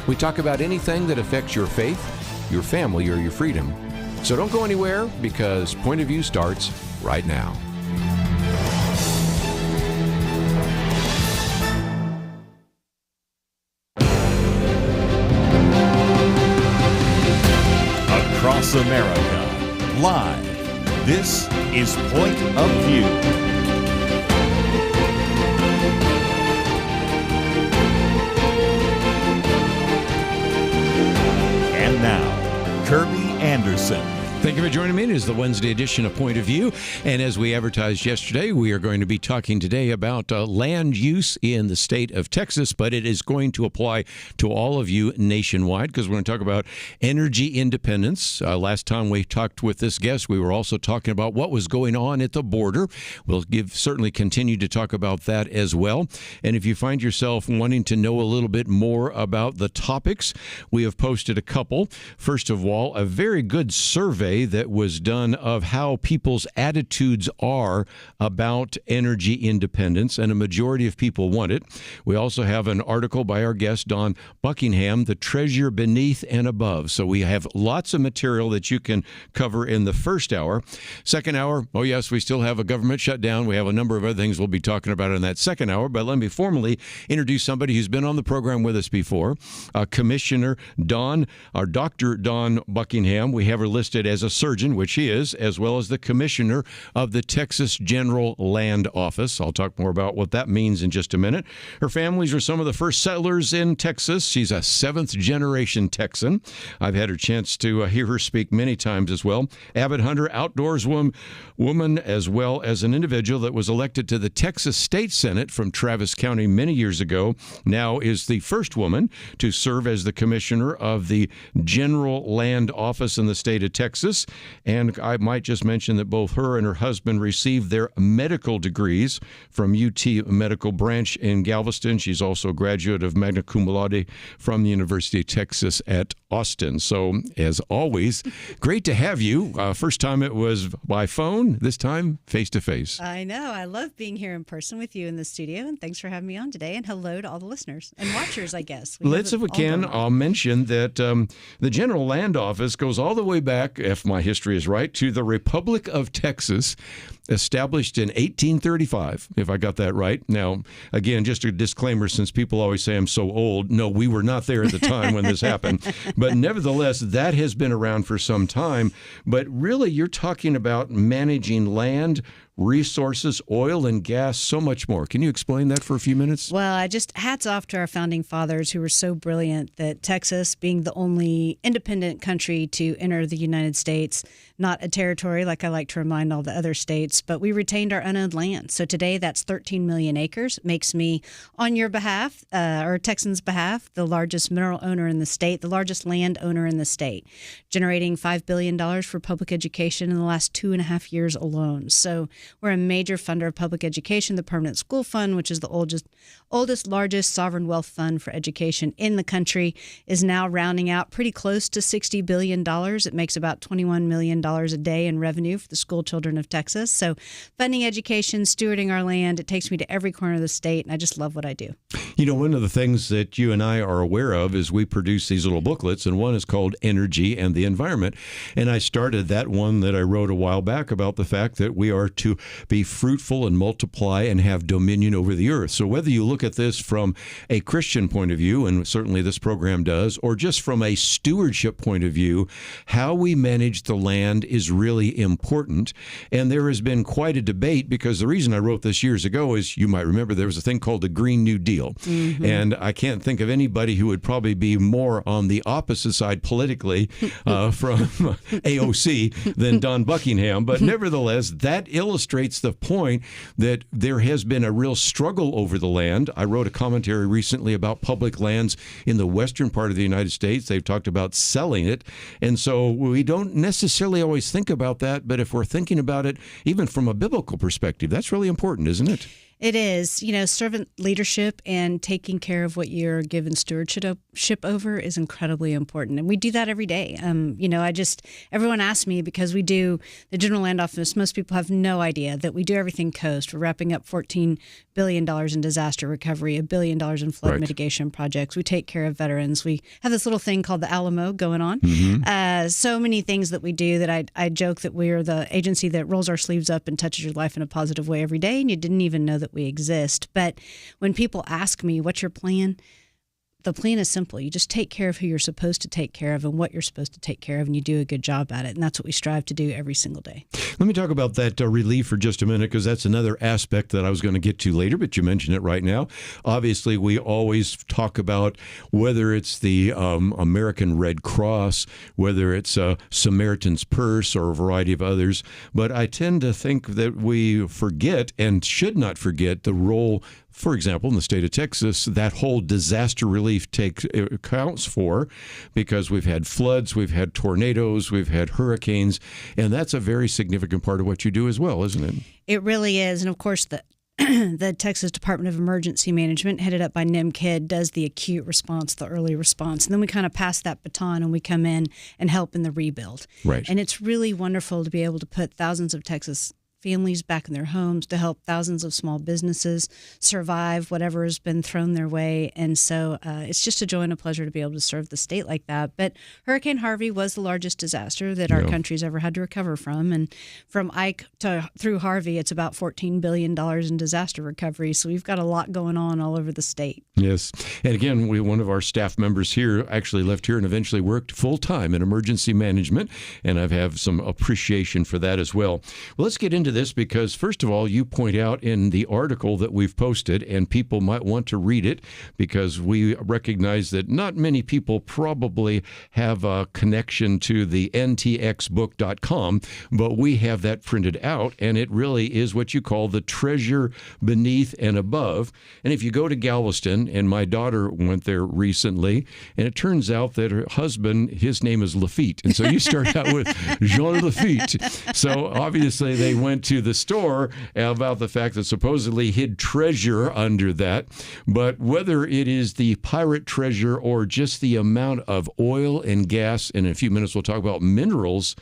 We talk about anything that affects your faith, your family, or your freedom. So don't go anywhere, because Point of View starts right now. Across America, live, this is Point of View. And now, Kerby Anderson. Thank you for joining me. It is the Wednesday edition of Point of View. And as we advertised yesterday, we are going to be talking today about land use in the state of Texas, but it is going to apply to all of you nationwide, because we're going to talk about energy independence. Last time we talked with this guest, we were also talking about what was going on at the border. We'll certainly continue to talk about that as well. And if you find yourself wanting to know a little bit more about the topics, we have posted a couple. First of all, a very good survey that was done of how people's attitudes are about energy independence, and a majority of people want it. We also have an article by our guest, Dawn Buckingham, The Treasure Beneath and Above. So we have lots of material that you can cover in the first hour. Second hour, oh yes, we still have a government shutdown. We have a number of other things we'll be talking about in that second hour, but let me formally introduce somebody who's been on the program with us before, Commissioner Dawn, or Dr. Dawn Buckingham. We have her listed as a surgeon, which she is, as well as the commissioner of the Texas General Land Office. I'll talk more about what that means in just a minute. Her families were some of the first settlers in Texas. She's a seventh-generation Texan. I've had a chance to hear her speak many times as well. Avid hunter, outdoors woman, as well as an individual that was elected to the Texas State Senate from Travis County many years ago, now is the first woman to serve as the commissioner of the General Land Office in the state of Texas. And I might just mention that both her and her husband received their medical degrees from UT Medical Branch in Galveston. She's also a graduate of magna cum laude from the University of Texas at Austin. So, as always, great to have you. First time it was by phone, this time face-to-face. I know. I love being here in person with you in the studio, and thanks for having me on today. And hello to all the listeners and watchers, I guess. Let's, if we can, I'll mention that the General Land Office goes all the way back, if my history is right, to the Republic of Texas, established in 1835, if I got that right. Now, again, just a disclaimer, since people always say I'm so old. No, we were not there at the time when this happened. But nevertheless, that has been around for some time. But really, you're talking about managing land, resources, oil and gas, so much more. Can you explain that for a few minutes? Well, I just hats off to our founding fathers who were so brilliant that Texas, being the only independent country to enter the United States, not a territory like I like to remind all the other states, but we retained our unowned land. So today that's 13 million acres. Makes me, on your behalf, or Texans' behalf, the largest mineral owner in the state, the largest land owner in the state, generating $5 billion for public education in the last 2.5 years alone. So we're a major funder of public education. The Permanent School Fund, which is the oldest, largest sovereign wealth fund for education in the country, is now rounding out pretty close to $60 billion. It makes about $21 million a day in revenue for the school children of Texas. So funding education, stewarding our land, it takes me to every corner of the state, and I just love what I do. You know, one of the things that you and I are aware of is we produce these little booklets, and one is called Energy and the Environment. And I started that one that I wrote a while back about the fact that we are to be fruitful and multiply and have dominion over the earth. So whether you look at this from a Christian point of view, and certainly this program does, or just from a stewardship point of view, how we manage the land is really important. And there has been quite a debate, because the reason I wrote this years ago is, you might remember, there was a thing called the Green New Deal. Mm-hmm. And I can't think of anybody who would probably be more on the opposite side politically from AOC than Dawn Buckingham. But nevertheless, that illustrates the point that there has been a real struggle over the land. I wrote a commentary recently about public lands in the western part of the United States. They've talked about selling it. And so we don't necessarily always think about that. But if we're thinking about it, even from a biblical perspective, that's really important, isn't it? It is. Servant leadership and taking care of what you're given stewardship over is incredibly important. And we do that every day. Everyone asks me, because we do the General Land Office, most people have no idea that we do everything coast. We're wrapping up $14 billion in disaster recovery, $1 billion in flood mitigation projects. We take care of veterans. We have this little thing called the Alamo going on. So many things that we do that I joke that we're the agency that rolls our sleeves up and touches your life in a positive way every day, and you didn't even know that we exist. But when people ask me, what's your plan? The plan is simple. You just take care of who you're supposed to take care of and what you're supposed to take care of, and you do a good job at it. And that's what we strive to do every single day. Let me talk about that relief for just a minute, because that's another aspect that I was going to get to later, but you mentioned it right now. Obviously, we always talk about whether it's the American Red Cross, whether it's Samaritan's Purse, or a variety of others. But I tend to think that we forget, and should not forget, the role, for example, in the state of Texas, that whole disaster relief accounts for, because we've had floods, we've had tornadoes, we've had hurricanes, and that's a very significant part of what you do as well, isn't it? It really is. And of course, the Texas Department of Emergency Management, headed up by Nim Kidd, does the acute response, the early response. And then we kind of pass that baton and we come in and help in the rebuild. Right. And it's really wonderful to be able to put thousands of Texas families back in their homes, to help thousands of small businesses survive whatever has been thrown their way. And so it's just a joy and a pleasure to be able to serve the state like that. But Hurricane Harvey was the largest disaster that our country's ever had to recover from. And from Ike through Harvey, it's about $14 billion in disaster recovery. So we've got a lot going on all over the state. Yes. And again, one of our staff members here actually left here and eventually worked full-time in emergency management. And I have some appreciation for that as well. Well, let's get into this, because first of all, you point out in the article that we've posted, and people might want to read it, because we recognize that not many people probably have a connection to the ntxbook.com, but we have that printed out, and it really is what you call the treasure beneath and above. And if you go to Galveston, and my daughter went there recently, and it turns out that her husband, his name is Lafitte, and so you start out with Jean Lafitte. So obviously they went to the store about the fact that supposedly hid treasure under that. But whether it is the pirate treasure or just the amount of oil and gas, and in a few minutes we'll talk about minerals,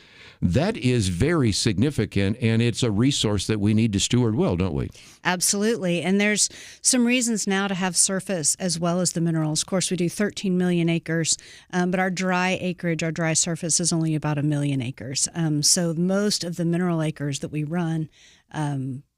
that is very significant, and it's a resource that we need to steward well, don't we? Absolutely. And there's some reasons now to have surface as well as the minerals. Of course, we do 13 million acres, but our dry acreage, our dry surface is only about 1 million acres. So most of the mineral acres that we run,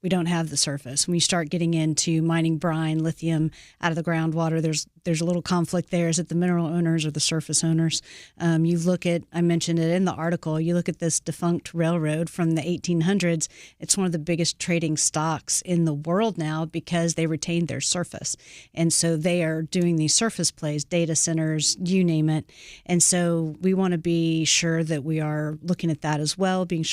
we don't have the surface. When you start getting into mining brine, lithium out of the groundwater, there's a little conflict there. Is it the mineral owners or the surface owners? You look at, I mentioned it in the article, you look at this defunct railroad from the 1800s. It's one of the biggest trading stocks in the world now because they retained their surface. And so they are doing these surface plays, data centers, you name it. And so we want to be sure that we are looking at that as well, being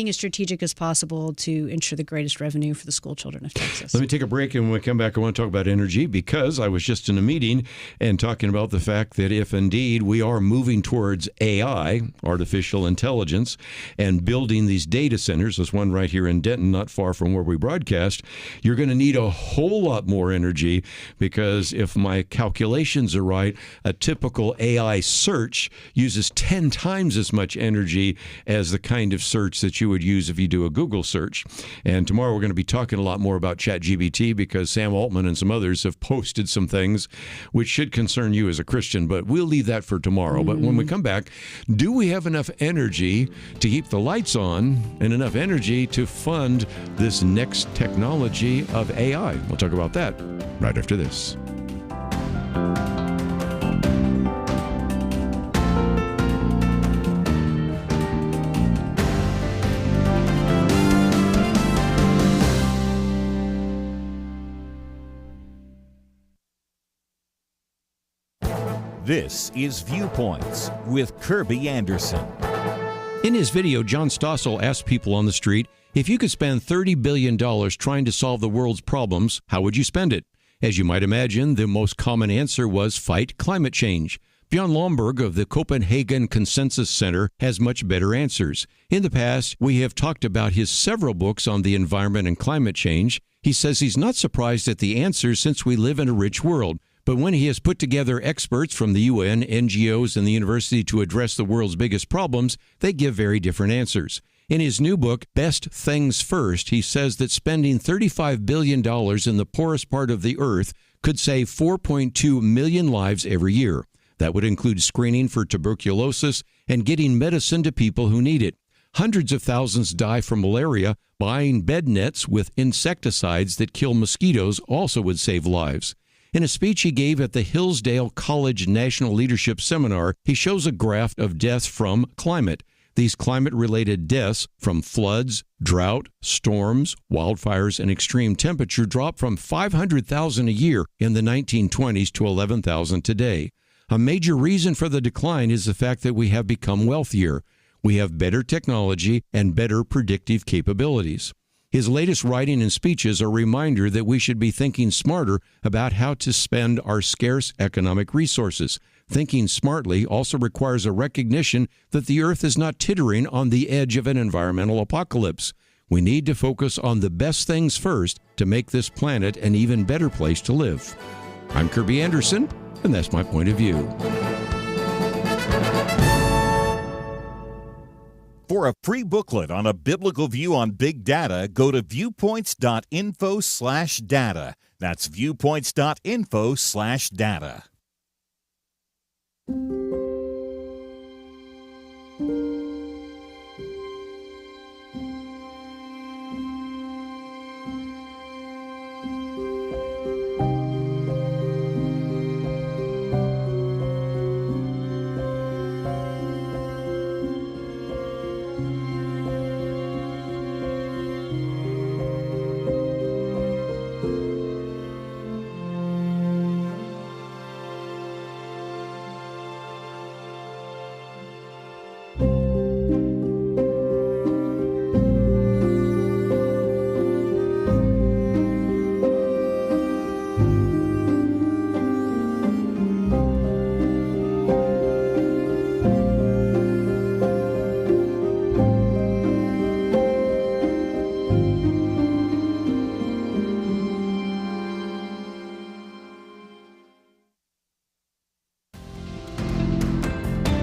as strategic as possible to ensure the greatest revenue for the school children of Texas. Let me take a break, and when we come back, I want to talk about energy, because I was just in a meeting and talking about the fact that if indeed we are moving towards AI, artificial intelligence, and building these data centers, there's one right here in Denton, not far from where we broadcast, you're going to need a whole lot more energy, because if my calculations are right, a typical AI search uses 10 times as much energy as the kind of search that you would use if you do a Google search. And tomorrow we're going to be talking a lot more about ChatGPT, because Sam Altman and some others have posted some things which should concern you as a Christian, but we'll leave that for tomorrow. But when we come back, do we have enough energy to keep the lights on and enough energy to fund this next technology of AI? We'll talk about that right after this. This is Viewpoints with Kerby Anderson. In his video, John Stossel asked people on the street, if you could spend $30 billion trying to solve the world's problems, how would you spend it? As you might imagine, the most common answer was fight climate change. Björn Lomborg of the Copenhagen Consensus Center has much better answers. In the past, we have talked about his several books on the environment and climate change. He says he's not surprised at the answers since we live in a rich world. But when he has put together experts from the UN, NGOs, and the university to address the world's biggest problems, they give very different answers. In his new book, Best Things First, he says that spending $35 billion in the poorest part of the earth could save 4.2 million lives every year. That would include screening for tuberculosis and getting medicine to people who need it. Hundreds of thousands die from malaria. Buying bed nets with insecticides that kill mosquitoes also would save lives. In a speech he gave at the Hillsdale College National Leadership Seminar, he shows a graph of deaths from climate. These climate-related deaths from floods, drought, storms, wildfires, and extreme temperature dropped from 500,000 a year in the 1920s to 11,000 today. A major reason for the decline is the fact that we have become wealthier. We have better technology and better predictive capabilities. His latest writing and speeches are a reminder that we should be thinking smarter about how to spend our scarce economic resources. Thinking smartly also requires a recognition that the earth is not teetering on the edge of an environmental apocalypse. We need to focus on the best things first to make this planet an even better place to live. I'm Kerby Anderson, and that's my point of view. For a free booklet on a biblical view on big data, go to viewpoints.info/data. That's viewpoints.info/data.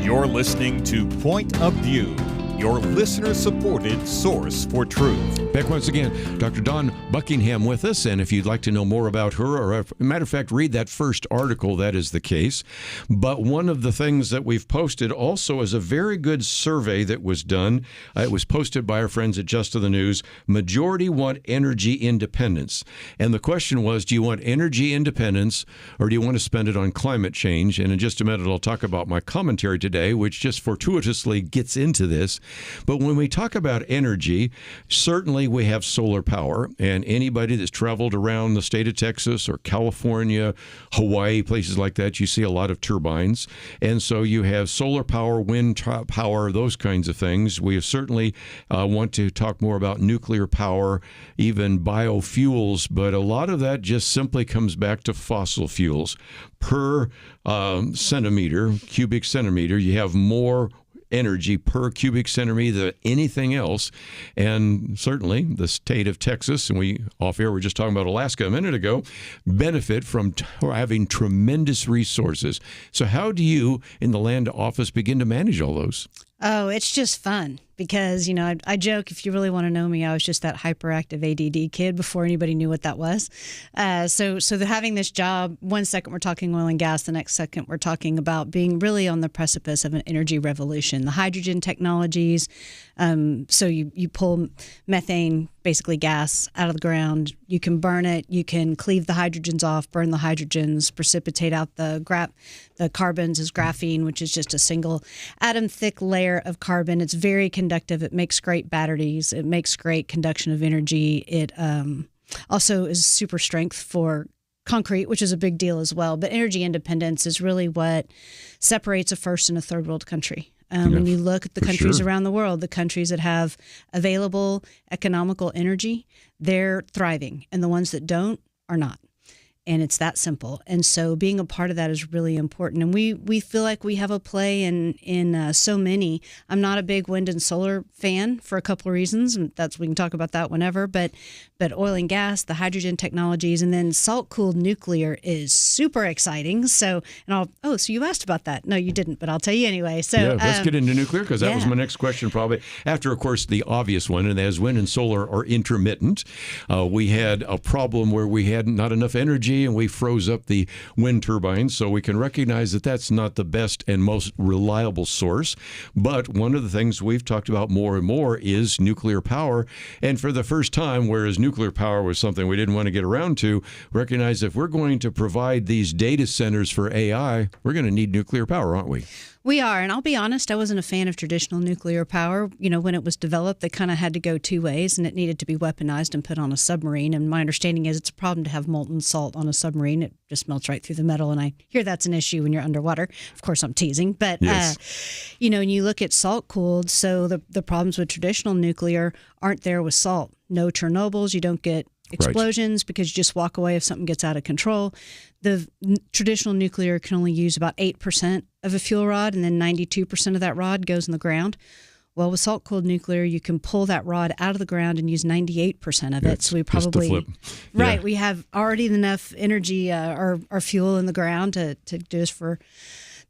You're listening to Point of View, your listener-supported source for truth. Back once again, Dr. Dawn Buckingham with us, and if you'd like to know more about her, or as a matter of fact, read that first article, that is the case. But one of the things that we've posted also is a very good survey that was done. It was posted by our friends at Just of the News. Majority want energy independence. And the question was, do you want energy independence, or do you want to spend it on climate change? And in just a minute, I'll talk about my commentary today, which just fortuitously gets into this. But when we talk about energy, certainly we have solar power, and anybody that's traveled around the state of Texas or California, Hawaii, places like that, you see a lot of turbines. And so you have solar power, wind power, those kinds of things. We certainly want to talk more about nuclear power, even biofuels, but a lot of that just simply comes back to fossil fuels. Per cubic centimeter, you have more energy per cubic centimeter than anything else. And certainly the state of Texas, and we off air were just talking about Alaska a minute ago, benefit from having tremendous resources. So how do you in the land office begin to manage all those? Oh, it's just fun because, I joke, if you really want to know me, I was just that hyperactive ADD kid before anybody knew what that was. So having this job, one second we're talking oil and gas, the next second we're talking about being really on the precipice of an energy revolution. The hydrogen technologies, so you pull methane, basically gas, out of the ground. You can burn it. You can cleave the hydrogens off, burn the hydrogens, precipitate out the carbons as graphene, which is just a single atom thick layer of carbon. It's very conductive. It makes great batteries. It makes great conduction of energy. It also is super strength for concrete, which is a big deal as well. But energy independence is really what separates a first and a third world country. When you look at the countries around the world, the countries that have available economical energy, they're thriving, and the ones that don't are not. And it's that simple. And so being a part of that is really important. And we feel like we have a play in so many. I'm not a big wind and solar fan for a couple of reasons, and we can talk about that whenever. But oil and gas, the hydrogen technologies, and then salt-cooled nuclear is super exciting. So you asked about that. No, you didn't, but I'll tell you anyway. So yeah, let's get into nuclear, because that was my next question probably. After, of course, the obvious one, and as wind and solar are intermittent, we had a problem where we had not enough energy and we froze up the wind turbines. So we can recognize that that's not the best and most reliable source. But one of the things we've talked about more and more is nuclear power. And for the first time, whereas nuclear power was something we didn't want to get around to, recognize if we're going to provide these data centers for AI, we're going to need nuclear power, aren't we? We are, and I'll be honest, I wasn't a fan of traditional nuclear power. When it was developed, they kind of had to go two ways, and it needed to be weaponized and put on a submarine. And my understanding is it's a problem to have molten salt on a submarine. It just melts right through the metal, and I hear that's an issue when you're underwater. Of course, I'm teasing, but yes. When you look at salt-cooled, so the problems with traditional nuclear aren't there with salt. No Chernobyls, you don't get explosions because you just walk away if something gets out of control. The traditional nuclear can only use about 8% of a fuel rod, and then 92% of that rod goes in the ground. Well, with salt-cooled nuclear, you can pull that rod out of the ground and use 98% of it. So we probably we have already enough energy or fuel in the ground to do this for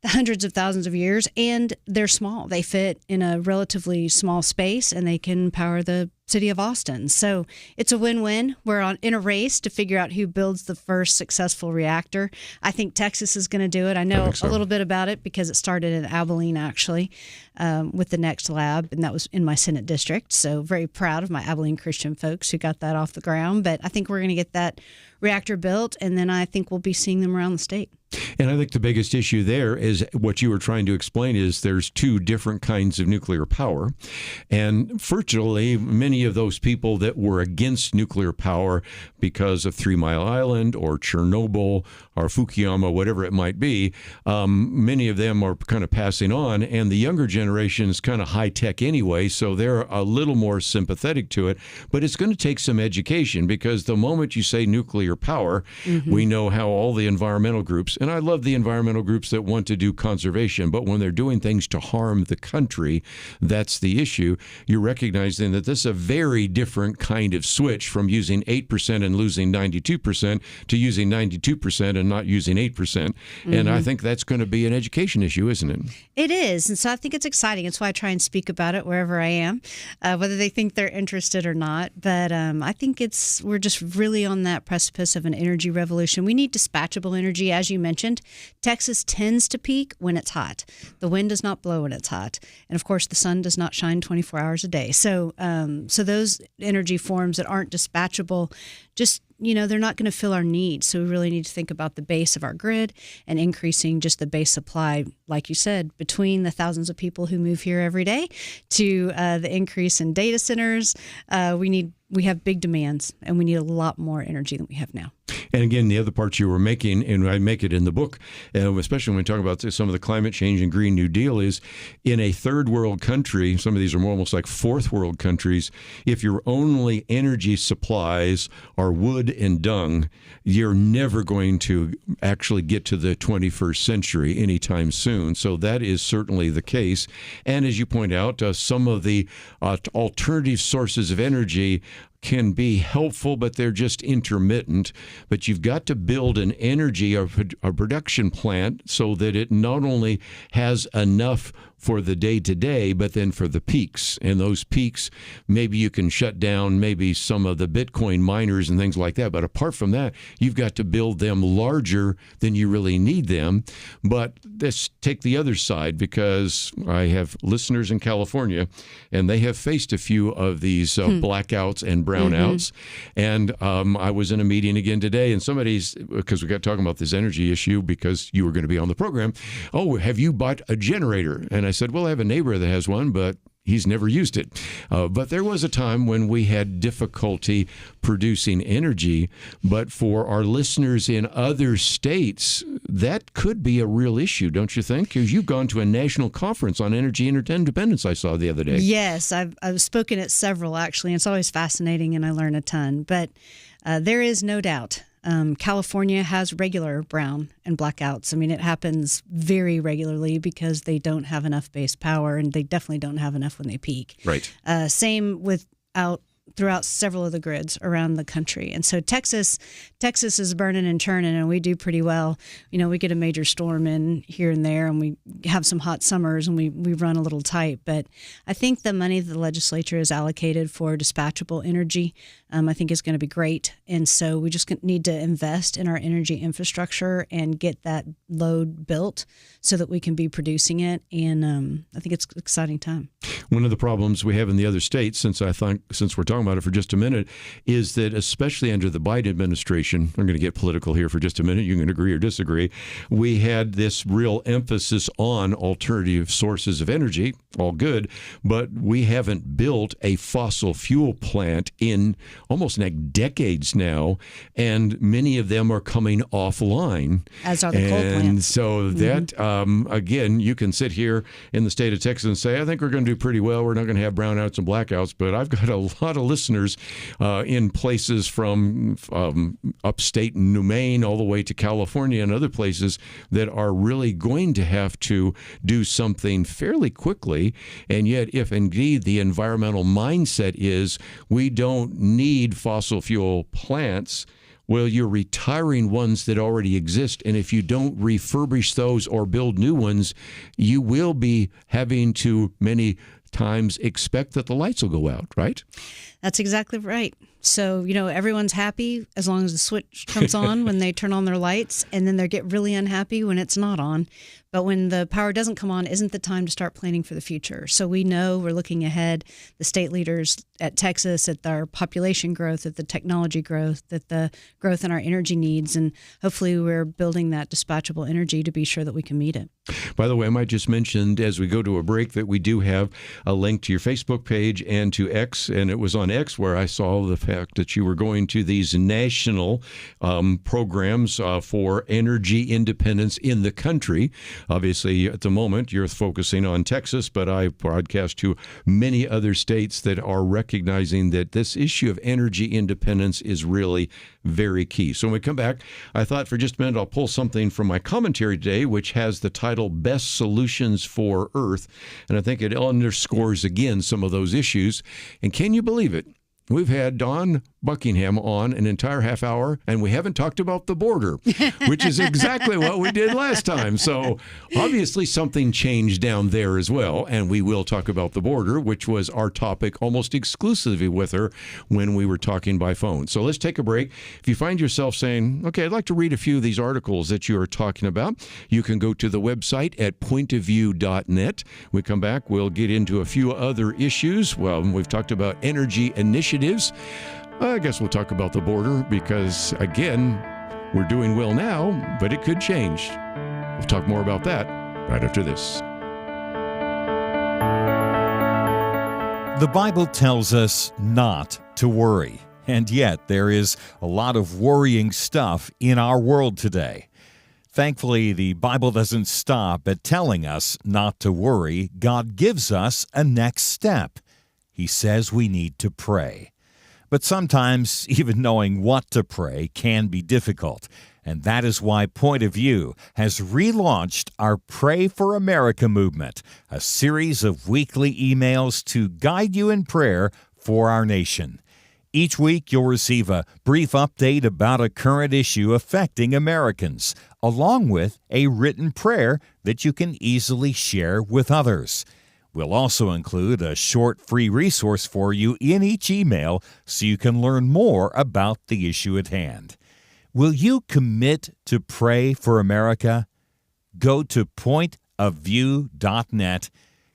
the hundreds of thousands of years, and they're small. They fit in a relatively small space, and they can power the city of Austin. So it's a win-win. We're in a race to figure out who builds the first successful reactor. I think Texas is going to do it. I know a little bit about it because it started in Abilene, actually, with the Next Lab, and that was in my Senate district. So very proud of my Abilene Christian folks who got that off the ground. But I think we're going to get that reactor built, and then I think we'll be seeing them around the state. And I think the biggest issue there is what you were trying to explain is there's two different kinds of nuclear power. And virtually many of those people that were against nuclear power because of 3 Mile Island or Chernobyl or Fukushima, whatever it might be, many of them are kind of passing on. And the younger generation is kind of high tech anyway, so they're a little more sympathetic to it. But it's going to take some education, because the moment you say nuclear power, we know how all the environmental groups, and I love the environmental groups that want to do conservation, but when they're doing things to harm the country, that's the issue. You're recognizing that this is a very different kind of switch from using 8% and losing 92% to using 92% and not using 8%. And I think that's going to be an education issue, isn't it? It is. And so I think it's exciting. It's why I try and speak about it wherever I am, whether they think they're interested or not. But I think we're just really on that precipice of an energy revolution. We need dispatchable energy, as you mentioned. Texas tends to peak when it's hot. The wind does not blow when it's hot. And of course, the sun does not shine 24 hours a day. So those energy forms that aren't dispatchable, just, they're not going to fill our needs. So we really need to think about the base of our grid and increasing just the base supply, like you said, between the thousands of people who move here every day to the increase in data centers. We have big demands, and we need a lot more energy than we have now. And again, the other parts you were making, and I make it in the book, especially when we talk about some of the climate change and Green New Deal, is in a third world country, some of these are more almost like fourth world countries, if your only energy supplies are wood and dung, you're never going to actually get to the 21st century anytime soon. So that is certainly the case. And as you point out, some of the alternative sources of energy can be helpful, but they're just intermittent. But you've got to build an energy or a production plant so that it not only has enough for the day-to-day, but then for the peaks. And those peaks, maybe you can shut down maybe some of the Bitcoin miners and things like that. But apart from that, you've got to build them larger than you really need them. But let's take the other side, because I have listeners in California, and they have faced a few of these blackouts and brownouts. And I was in a meeting again today, and because we got talking about this energy issue because you were going to be on the program, have you bought a generator? And I said, well, I have a neighbor that has one, but he's never used it. But there was a time when we had difficulty producing energy. But for our listeners in other states, that could be a real issue, don't you think? Because you've gone to a national conference on energy interdependence I saw the other day. Yes, I've spoken at several, actually. And it's always fascinating, and I learn a ton. But there is no doubt California has regular brown and blackouts. I mean, it happens very regularly because they don't have enough base power, and they definitely don't have enough when they peak. Right. Same throughout several of the grids around the country. And so Texas is burning and churning, and we do pretty well. You know, we get a major storm in here and there, and we have some hot summers, and we run a little tight. But I think the money that the legislature has allocated for dispatchable energy, I think is going to be great. And so we just need to invest in our energy infrastructure and get that load built so that we can be producing it. And I think it's an exciting time. One of the problems we have in the other states, since we're talking about it for just a minute, is that especially under the Biden administration, I'm going to get political here for just a minute, you can agree or disagree, we had this real emphasis on alternative sources of energy, all good, but we haven't built a fossil fuel plant in almost decades now, and many of them are coming offline. As are the coal plants. And so that, again, you can sit here in the state of Texas and say, I think we're going to do pretty well. We're not going to have brownouts and blackouts, but I've got a lot of listeners in places from upstate New Maine all the way to California and other places that are really going to have to do something fairly quickly. And yet, if indeed the environmental mindset is we don't need fossil fuel plants, well, you're retiring ones that already exist. And if you don't refurbish those or build new ones, you will be having to many times expect that the lights will go out, right? That's exactly right. So, you know, everyone's happy as long as the switch comes on when they turn on their lights, and then they get really unhappy when it's not on. But when the power doesn't come on, isn't the time to start planning for the future. So we know we're looking ahead, the state leaders at Texas, at our population growth, at the technology growth, at the growth in our energy needs, and hopefully we're building that dispatchable energy to be sure that we can meet it. By the way, I might just mention as we go to a break that we do have a link to your Facebook page and to X, and it was on X where I saw the fact that you were going to these national programs for energy independence in the country. Obviously, at the moment, you're focusing on Texas, but I broadcast to many other states that are recognizing that this issue of energy independence is really very key. So when we come back, I thought for just a minute I'll pull something from my commentary today, which has the title Best Solutions for Earth. And I think it underscores again some of those issues. And can you believe it? We've had Dawn Buckingham on an entire half hour, and we haven't talked about the border, which is exactly what we did last time. So obviously something changed down there as well, and we will talk about the border, which was our topic almost exclusively with her when we were talking by phone. So let's take a break. If you find yourself saying, okay, I'd like to read a few of these articles that you are talking about, you can go to the website at pointofview.net. We come back, we'll get into a few other issues. Well, we've talked about energy initiatives. I guess we'll talk about the border because, again, we're doing well now, but it could change. We'll talk more about that right after this. The Bible tells us not to worry, and yet there is a lot of worrying stuff in our world today. Thankfully, the Bible doesn't stop at telling us not to worry. God gives us a next step. He says we need to pray. But sometimes even knowing what to pray can be difficult, and that is why Point of View has relaunched our Pray for America movement, a series of weekly emails to guide you in prayer for our nation. Each week you'll receive a brief update about a current issue affecting Americans, along with a written prayer that you can easily share with others. We'll also include a short free resource for you in each email so you can learn more about the issue at hand. Will you commit to pray for America? Go to pointofview.net.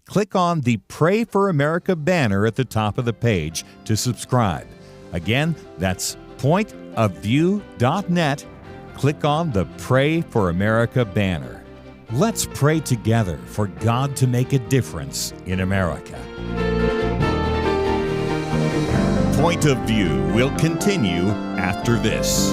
Click on the Pray for America banner at the top of the page to subscribe. Again, that's pointofview.net. Click on the Pray for America banner. Let's pray together for God to make a difference in America. Point of View will continue after this.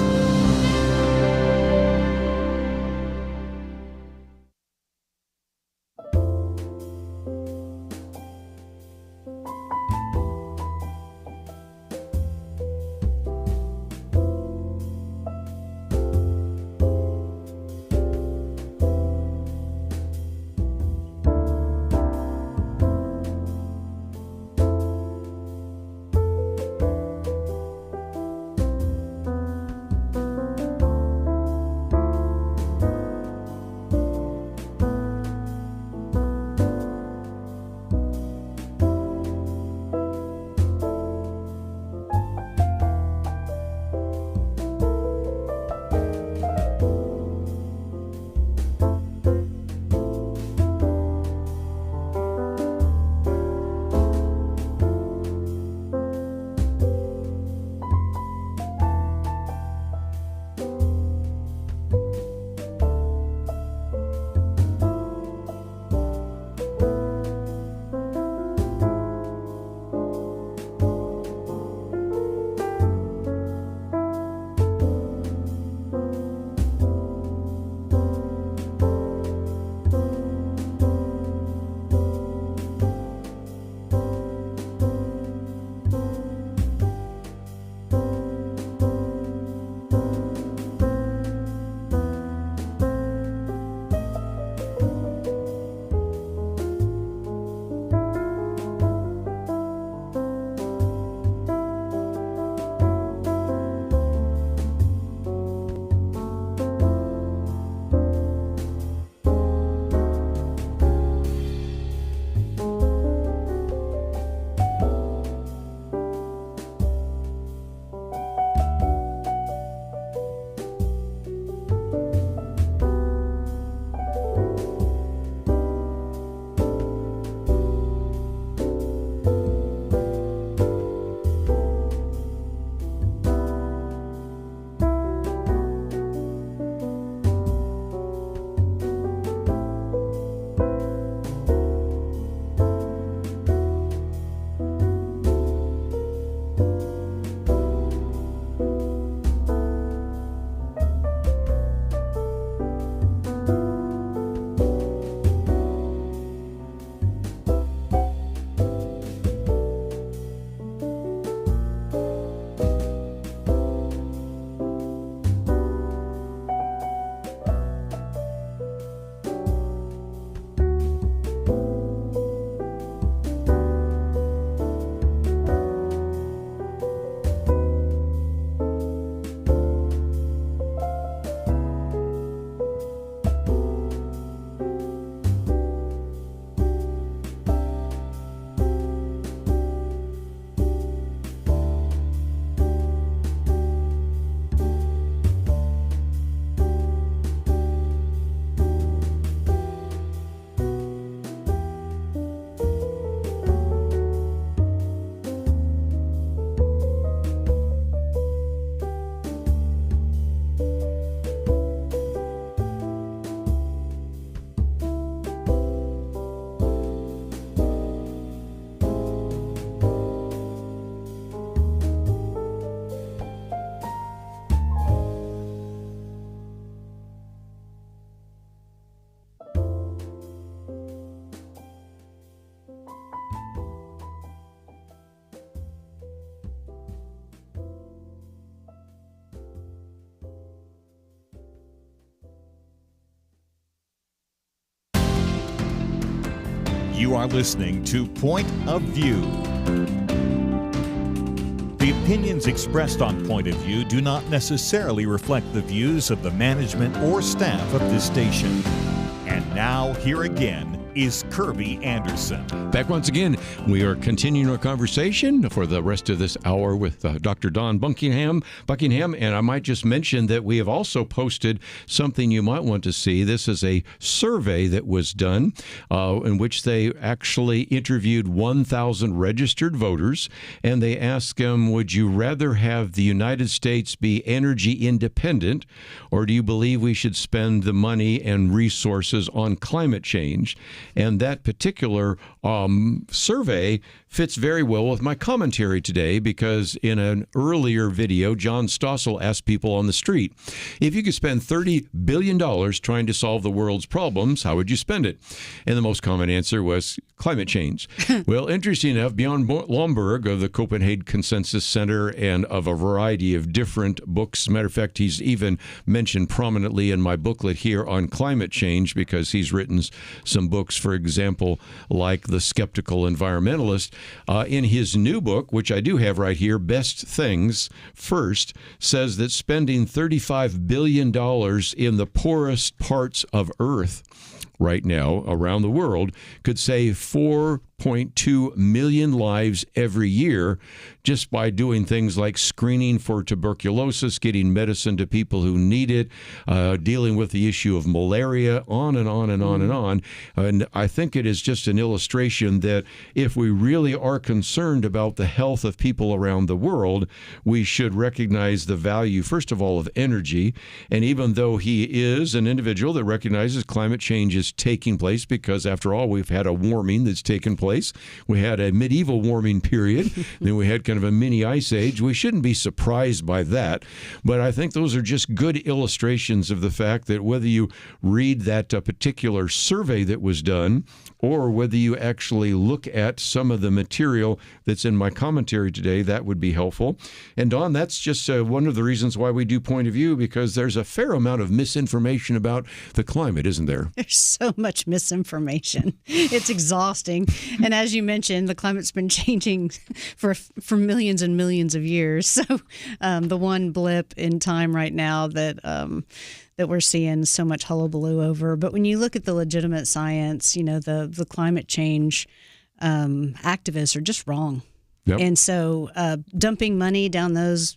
You are listening to Point of View. The opinions expressed on Point of View do not necessarily reflect the views of the management or staff of this station. And now, here again, is Kerby Anderson. Back once again, we are continuing our conversation for the rest of this hour with Dr. Dawn Buckingham, and I might just mention that we have also posted something you might want to see. This is a survey that was done in which they actually interviewed 1,000 registered voters, and they asked them, would you rather have the United States be energy independent, or do you believe we should spend the money and resources on climate change? And that particular survey fits very well with my commentary today, because in an earlier video, John Stossel asked people on the street, if you could spend $30 billion trying to solve the world's problems, how would you spend it? And the most common answer was climate change. Well, interesting enough, Bjorn Lomborg of the Copenhagen Consensus Center and of a variety of different books. Matter of fact, he's even mentioned prominently in my booklet here on climate change, because he's written some books, for example, like The Skeptical Environmentalist. In his new book, which I do have right here, Best Things First, says that spending $35 billion in the poorest parts of Earth right now around the world could save 4.2 million lives every year, just by doing things like screening for tuberculosis, getting medicine to people who need it, dealing with the issue of malaria, on and on and on and on. And I think it is just an illustration that if we really are concerned about the health of people around the world, we should recognize the value, first of all, of energy. And even though he is an individual that recognizes climate change is taking place, because after all, we've had a warming that's taken place. We had a medieval warming period, then we had kind of a mini ice age. We shouldn't be surprised by that, but I think those are just good illustrations of the fact that whether you read that particular survey that was done, or whether you actually look at some of the material that's in my commentary today, that would be helpful. And Dawn, that's just one of the reasons why we do Point of View, because there's a fair amount of misinformation about the climate, isn't there? There's so much misinformation. It's exhausting. And as you mentioned, the climate's been changing for millions and millions of years. So the one blip in time right now that we're seeing so much hullabaloo over. But when you look at the legitimate science, you know, the climate change activists are just wrong. Yep. And so dumping money down those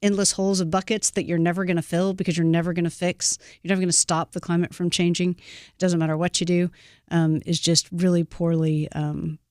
endless holes of buckets that you're never going to fill, because you're never going to fix, you're never going to stop the climate from changing, it doesn't matter what you do, is just really poorly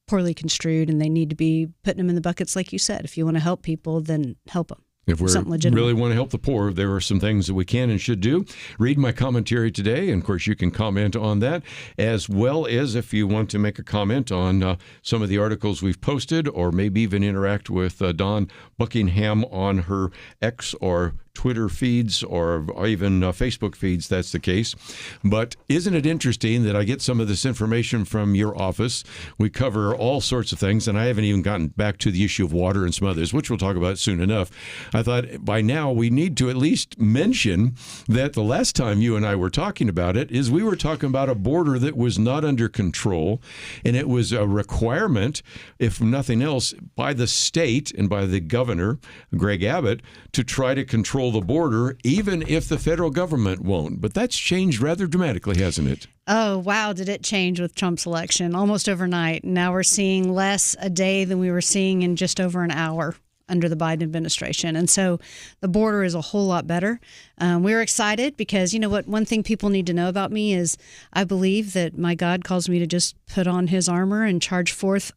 construed, and they need to be putting them in the buckets, like you said. If you want to help people, then help them. If we really want to help the poor, there are some things that we can and should do. Read my commentary today, and of course you can comment on that, as well as if you want to make a comment on some of the articles we've posted, or maybe even interact with Dawn Buckingham on her X or Twitter feeds, or even Facebook feeds, that's the case. But isn't it interesting that I get some of this information from your office? We cover all sorts of things, and I haven't even gotten back to the issue of water and some others, which we'll talk about soon enough. I thought by now we need to at least mention that the last time you and I were talking about it is we were talking about a border that was not under control, and it was a requirement, if nothing else, by the state and by the governor, Greg Abbott, to try to control the border, even if the federal government won't. But that's changed rather dramatically, hasn't it? Oh, wow, did it change with Trump's election almost overnight. Now we're seeing less a day than we were seeing in just over an hour under the Biden administration. And so the border is a whole lot better. We're excited because, you know what, one thing people need to know about me is I believe that my God calls me to just put on his armor and charge forth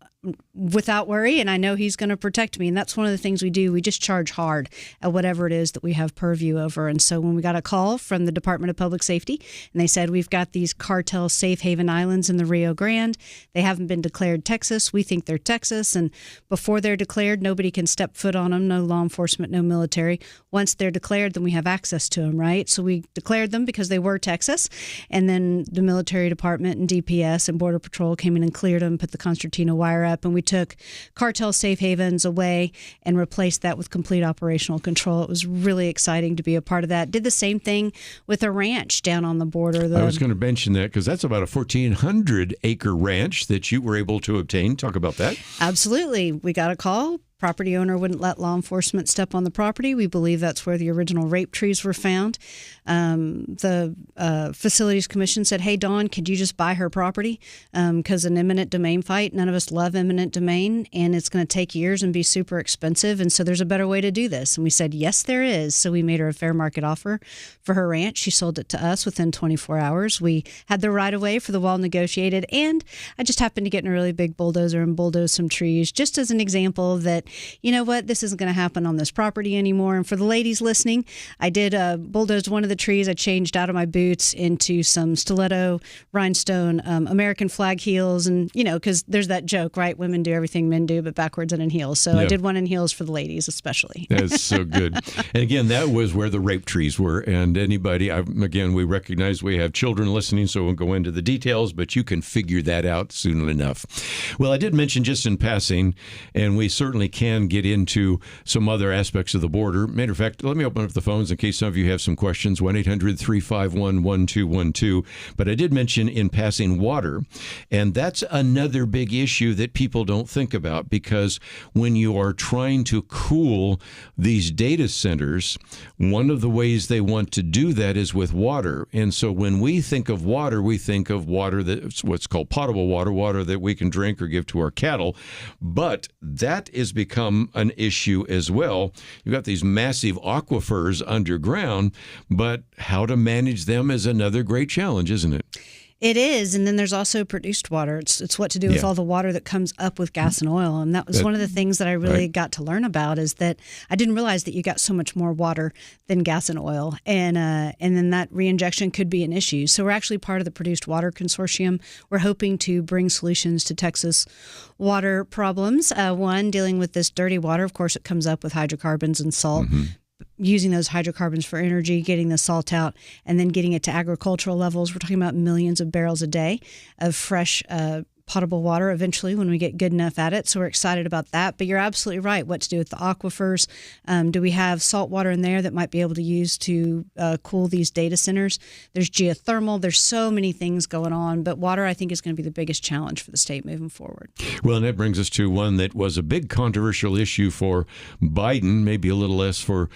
without worry, and I know he's going to protect me. And that's one of the things we do. We just charge hard at whatever it is that we have purview over. And so when we got a call from the Department of Public Safety, and they said, we've got these cartel safe haven islands in the Rio Grande. They haven't been declared Texas. We think they're Texas. And before they're declared, nobody can step foot on them. No law enforcement, no military. Once they're declared, then we have access to them, right? So we declared them because they were Texas. And then the military department and DPS and Border Patrol came in and cleared them, put the concertina wire rep, and we took cartel safe havens away and replaced that with complete operational control. It was really exciting to be a part of that. Did the same thing with a ranch down on the border. I was going to mention that because that's about a 1,400-acre ranch that you were able to obtain. Talk about that. Absolutely. We got a call. Property owner wouldn't let law enforcement step on the property. We believe that's where the original rape trees were found. The Facilities Commission said, hey, Dawn, could you just buy her property? Because an eminent domain fight, none of us love eminent domain, and it's going to take years and be super expensive. And so there's a better way to do this. And we said, yes, there is. So we made her a fair market offer for her ranch. She sold it to us within 24 hours. We had the right of way for the wall negotiated. And I just happened to get in a really big bulldozer and bulldoze some trees, just as an example that, you know what, this isn't going to happen on this property anymore. And for the ladies listening, I did bulldoze one of the trees. I changed out of my boots into some stiletto rhinestone American flag heels. And, you know, because there's that joke, right? Women do everything men do, but backwards and in heels. So I did one in heels for the ladies especially. That's so good. And again, that was where the rape trees were. And anybody, again, we recognize we have children listening, so we'll go into the details, but you can figure that out soon enough. Well, I did mention just in passing, and we certainly can get into some other aspects of the border. Matter of fact, let me open up the phones in case some of you have some questions, 1-800-351-1212. But I did mention in passing water, and that's another big issue that people don't think about, because when you are trying to cool these data centers, one of the ways they want to do that is with water. And so when we think of water that's what's called potable water, water that we can drink or give to our cattle. But that is become an issue as well. You've got these massive aquifers underground, but how to manage them is another great challenge, isn't it? It is, and then there's also produced water. It's what to do with all the water that comes up with gas and oil, and that was one of the things that I really got to learn about, is that I didn't realize that you got so much more water than gas and oil, and then that reinjection could be an issue. So we're actually part of the Produced Water Consortium. We're hoping to bring solutions to Texas water problems. One, dealing with this dirty water. Of course, it comes up with hydrocarbons and salt. Using those hydrocarbons for energy, getting the salt out, and then getting it to agricultural levels. We're talking about millions of barrels a day of fresh potable water eventually when we get good enough at it. So we're excited about that. But you're absolutely right. What to do with the aquifers? Do we have salt water in there that might be able to use to cool these data centers? There's geothermal. There's so many things going on. But water, I think, is going to be the biggest challenge for the state moving forward. Well, and that brings us to one that was a big controversial issue for Biden, maybe a little less for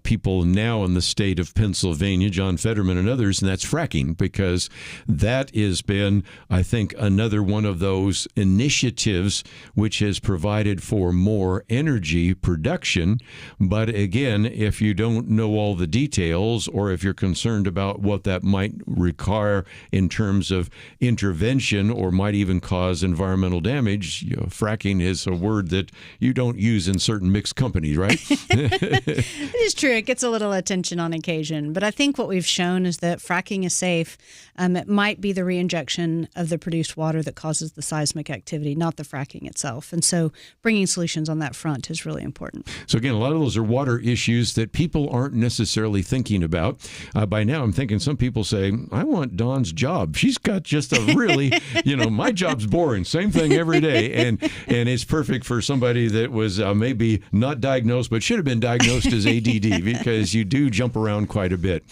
people now in the state of Pennsylvania, John Fetterman and others, and that's fracking, because that has been, I think, another one of those initiatives which has provided for more energy production. But again, if you don't know all the details, or if you're concerned about what that might require in terms of intervention or might even cause environmental damage, fracking is a word that you don't use in certain mixed companies, right? It is true. It gets a little attention on occasion. But I think what we've shown is that fracking is safe. It might be the reinjection of the produced water that causes the seismic activity, not the fracking itself. And so bringing solutions on that front is really important. So again, a lot of those are water issues that people aren't necessarily thinking about. By now, I'm thinking some people say, I want Dawn's job. She's got just a really, my job's boring. Same thing every day. And it's perfect for somebody that was maybe not diagnosed, but should have been diagnosed as ADD, because you do jump around quite a bit.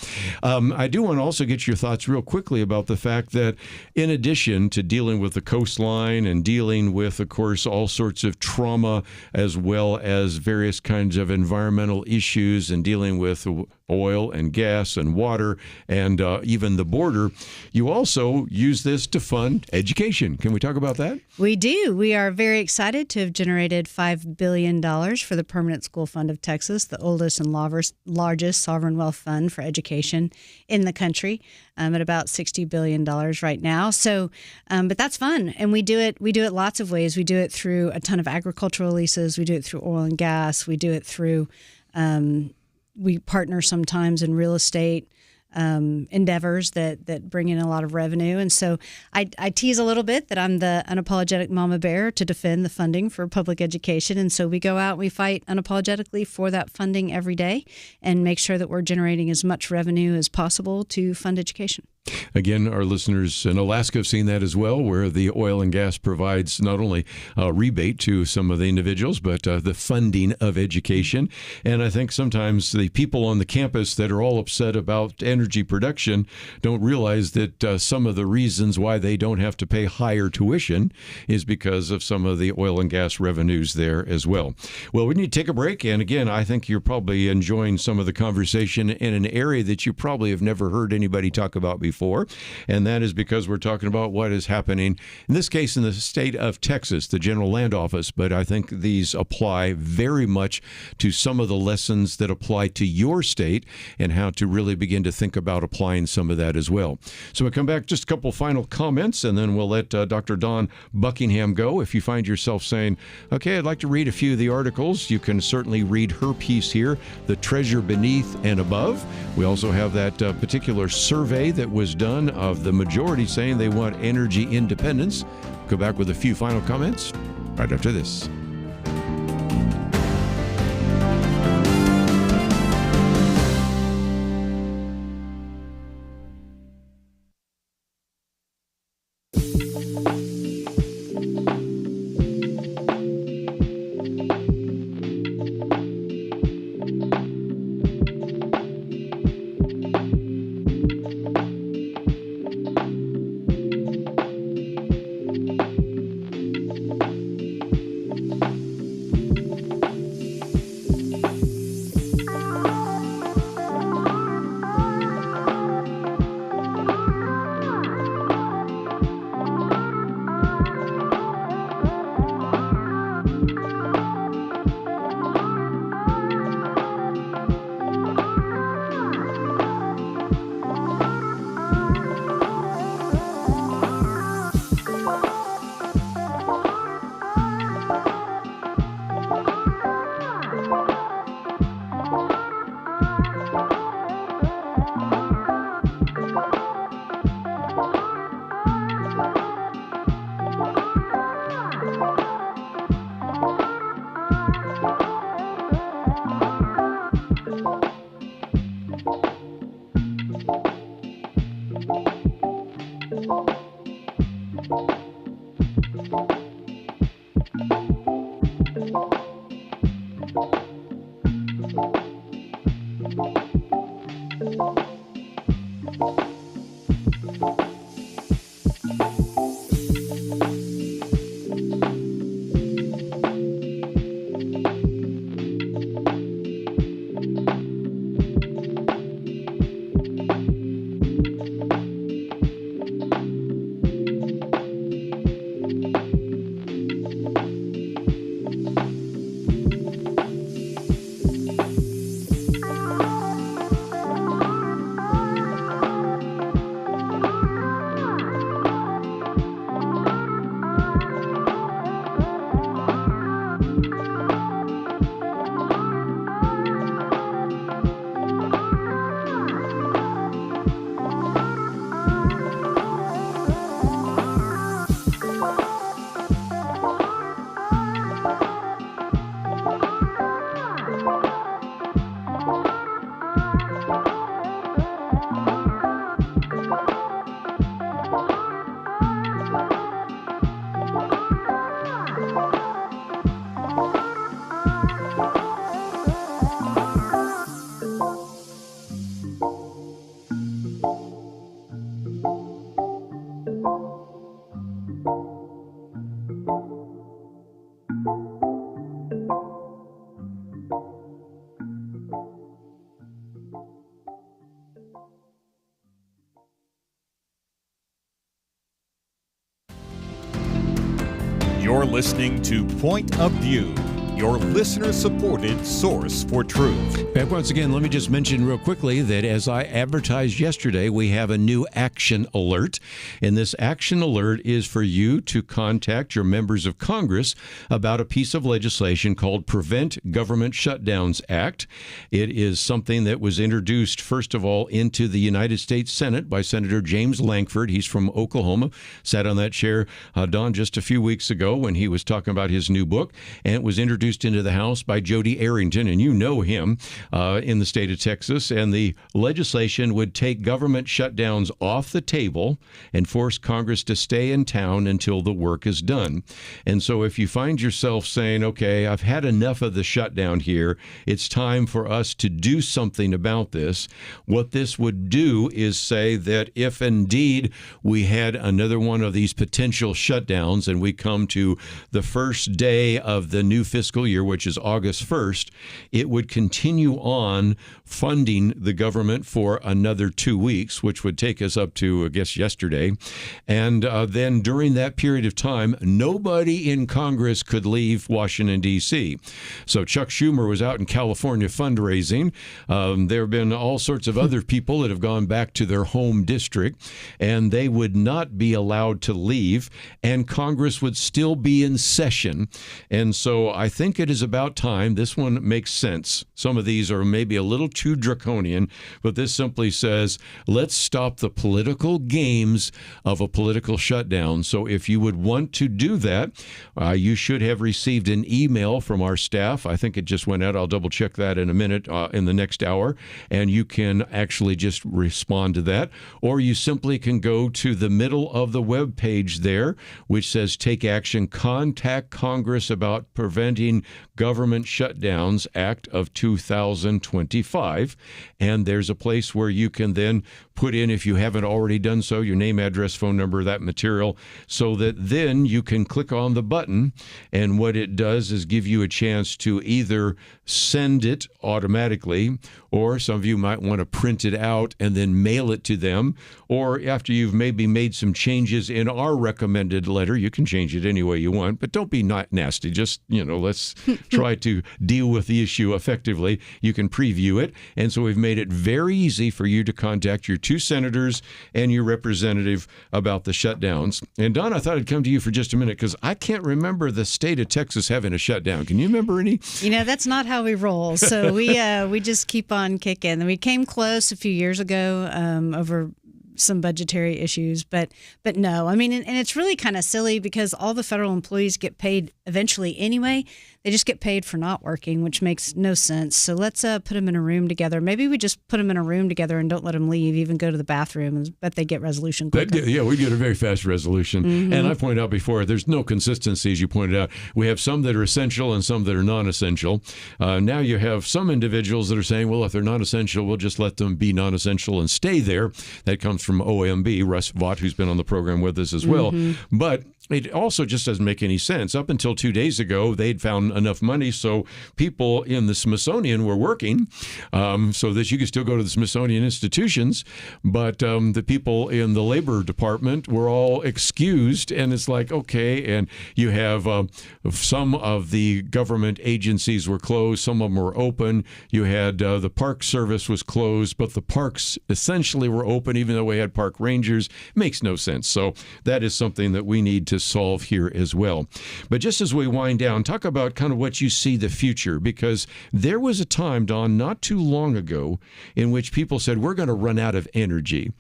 I do want to also get your thoughts real quickly about the fact that in addition to dealing with the coastline and dealing with, of course, all sorts of trauma, as well as various kinds of environmental issues and dealing with oil and gas and water and even the border, you also use this to fund education. Can we talk about that? We do. We are very excited to have generated $5 billion for the Permanent School Fund of Texas, the oldest and largest sovereign wealth fund for education in the country, at about $60 billion right now. So, but that's fun. And we do it lots of ways. We do it through a ton of agricultural leases. We do it through oil and gas. We do it through, we partner sometimes in real estate endeavors that bring in a lot of revenue. And so I tease a little bit that I'm the unapologetic mama bear to defend the funding for public education. And so we go out and we fight unapologetically for that funding every day and make sure that we're generating as much revenue as possible to fund education. Again, our listeners in Alaska have seen that as well, where the oil and gas provides not only a rebate to some of the individuals, but the funding of education. And I think sometimes the people on the campus that are all upset about energy production don't realize that some of the reasons why they don't have to pay higher tuition is because of some of the oil and gas revenues there as well. Well, we need to take a break. And again, I think you're probably enjoying some of the conversation in an area that you probably have never heard anybody talk about before. And that is because we're talking about what is happening, in this case, in the state of Texas, the General Land Office. But I think these apply very much to some of the lessons that apply to your state and how to really begin to think about applying some of that as well. So we'll come back, just a couple final comments, and then we'll let Dr. Dawn Buckingham go. If you find yourself saying, okay, I'd like to read a few of the articles, you can certainly read her piece here, The Treasure Beneath and Above. We also have that particular survey that was done of the majority saying they want energy independence. Go back with a few final comments right after this. You're listening to Point of View, your listener-supported source for truth. Back once again, let me just mention real quickly that as I advertised yesterday, we have a new action alert. And this action alert is for you to contact your members of Congress about a piece of legislation called Prevent Government Shutdowns Act. It is something that was introduced, first of all, into the United States Senate by Senator James Lankford. He's from Oklahoma, sat on that chair, Don, just a few weeks ago when he was talking about his new book. And it was introduced introduced into the House by Jody Arrington, and you know him, in the state of Texas. And the legislation would take government shutdowns off the table and force Congress to stay in town until the work is done. And so if you find yourself saying, okay, I've had enough of the shutdown here, it's time for us to do something about this, what this would do is say that if indeed we had another one of these potential shutdowns and we come to the first day of the new fiscal year, which is August 1st, it would continue on funding the government for another 2 weeks, which would take us up to, I guess, yesterday. And then during that period of time, nobody in Congress could leave Washington, D.C. So Chuck Schumer was out in California fundraising. There have been all sorts of other people that have gone back to their home district, and they would not be allowed to leave, and Congress would still be in session. And so I think it is about time. This one makes sense. Some of these are maybe a little too draconian, but this simply says, let's stop the political games of a political shutdown. So if you would want to do that, you should have received an email from our staff. I think it just went out. I'll double check that in a minute, in the next hour, and you can actually just respond to that. Or you simply can go to the middle of the web page there, which says Take Action, Contact Congress about Preventing Government Shutdowns Act of 2025. And there's a place where you can then put in, if you haven't already done so, your name, address, phone number, that material, so that then you can click on the button. And what it does is give you a chance to either send it automatically, or some of you might want to print it out and then mail it to them. Or after you've maybe made some changes in our recommended letter, you can change it any way you want, but don't be not nasty. Just, let's try to deal with the issue effectively. You can preview it. And so we've made it very easy for you to contact your 2 senators and your representative about the shutdowns. And Don, I thought I'd come to you for just a minute because I can't remember the state of Texas having a shutdown. Can you remember any? That's not how we roll. So we just keep on kicking. We came close a few years ago over some budgetary issues, but no. And it's really kind of silly because all the federal employees get paid eventually anyway. They just get paid for not working, which makes no sense. So let's put them in a room together. Maybe we just put them in a room together and don't let them leave, even go to the bathroom, and bet they get resolution quicker. Yeah, we get a very fast resolution. Mm-hmm. And I pointed out before, there's no consistency, as you pointed out. We have some that are essential and some that are non-essential. Now you have some individuals that are saying, well, if they're non-essential, we'll just let them be non-essential and stay there. That comes from OMB, Russ Vaught, who's been on the program with us as well. Mm-hmm. But it also just doesn't make any sense. Up until 2 days ago, they'd found enough money so people in the Smithsonian were working so that you could still go to the Smithsonian institutions, but the people in the Labor Department were all excused, and it's like, okay, and you have some of the government agencies were closed, some of them were open. You had the Park Service was closed, but the parks essentially were open, even though we had park rangers. It makes no sense. So that is something that we need to solve here as well. But just as we wind down, talk about kind of what you see the future, because there was a time, Dawn, not too long ago in which people said, we're going to run out of energy.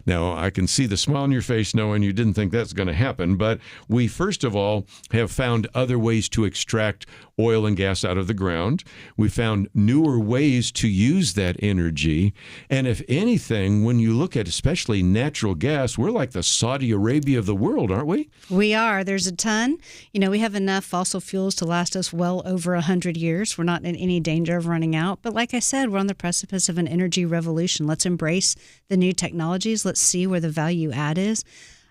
Now, I can see the smile on your face knowing you didn't think that's going to happen, but we first of all have found other ways to extract oil and gas out of the ground. We found newer ways to use that energy. And if anything, when you look at especially natural gas, we're like the Saudi Arabia of the world, aren't we? We are. There's a ton. We have enough fossil fuels to last us well over 100 years. We're not in any danger of running out. But like I said, we're on the precipice of an energy revolution. Let's embrace the new technologies. Let's see where the value add is.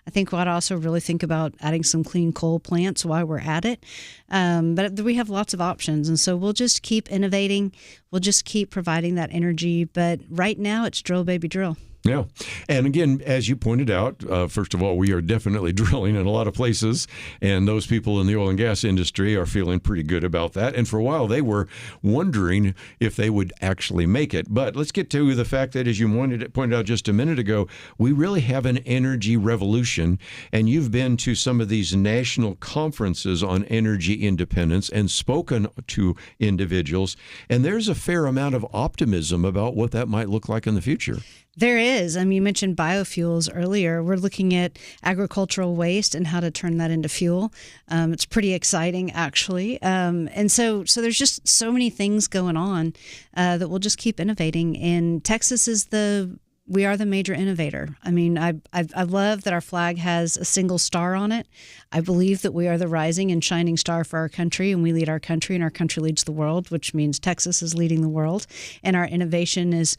I think we ought to also really think about adding some clean coal plants while we're at it. But we have lots of options. And so we'll just keep innovating. We'll just keep providing that energy. But right now, it's drill, baby, drill. Yeah. And again, as you pointed out, first of all, we are definitely drilling in a lot of places, and those people in the oil and gas industry are feeling pretty good about that. And for a while, they were wondering if they would actually make it. But let's get to the fact that, as you pointed out just a minute ago, we really have an energy revolution. And you've been to some of these national conferences on energy independence and spoken to individuals. And there's a fair amount of optimism about what that might look like in the future. There is. I mean, you mentioned biofuels earlier. We're looking at agricultural waste and how to turn that into fuel. It's pretty exciting, actually. And so there's just so many things going on that we'll just keep innovating. And Texas we are the major innovator. I mean, I love that our flag has a single star on it. I believe that we are the rising and shining star for our country, and we lead our country, and our country leads the world, which means Texas is leading the world, and our innovation is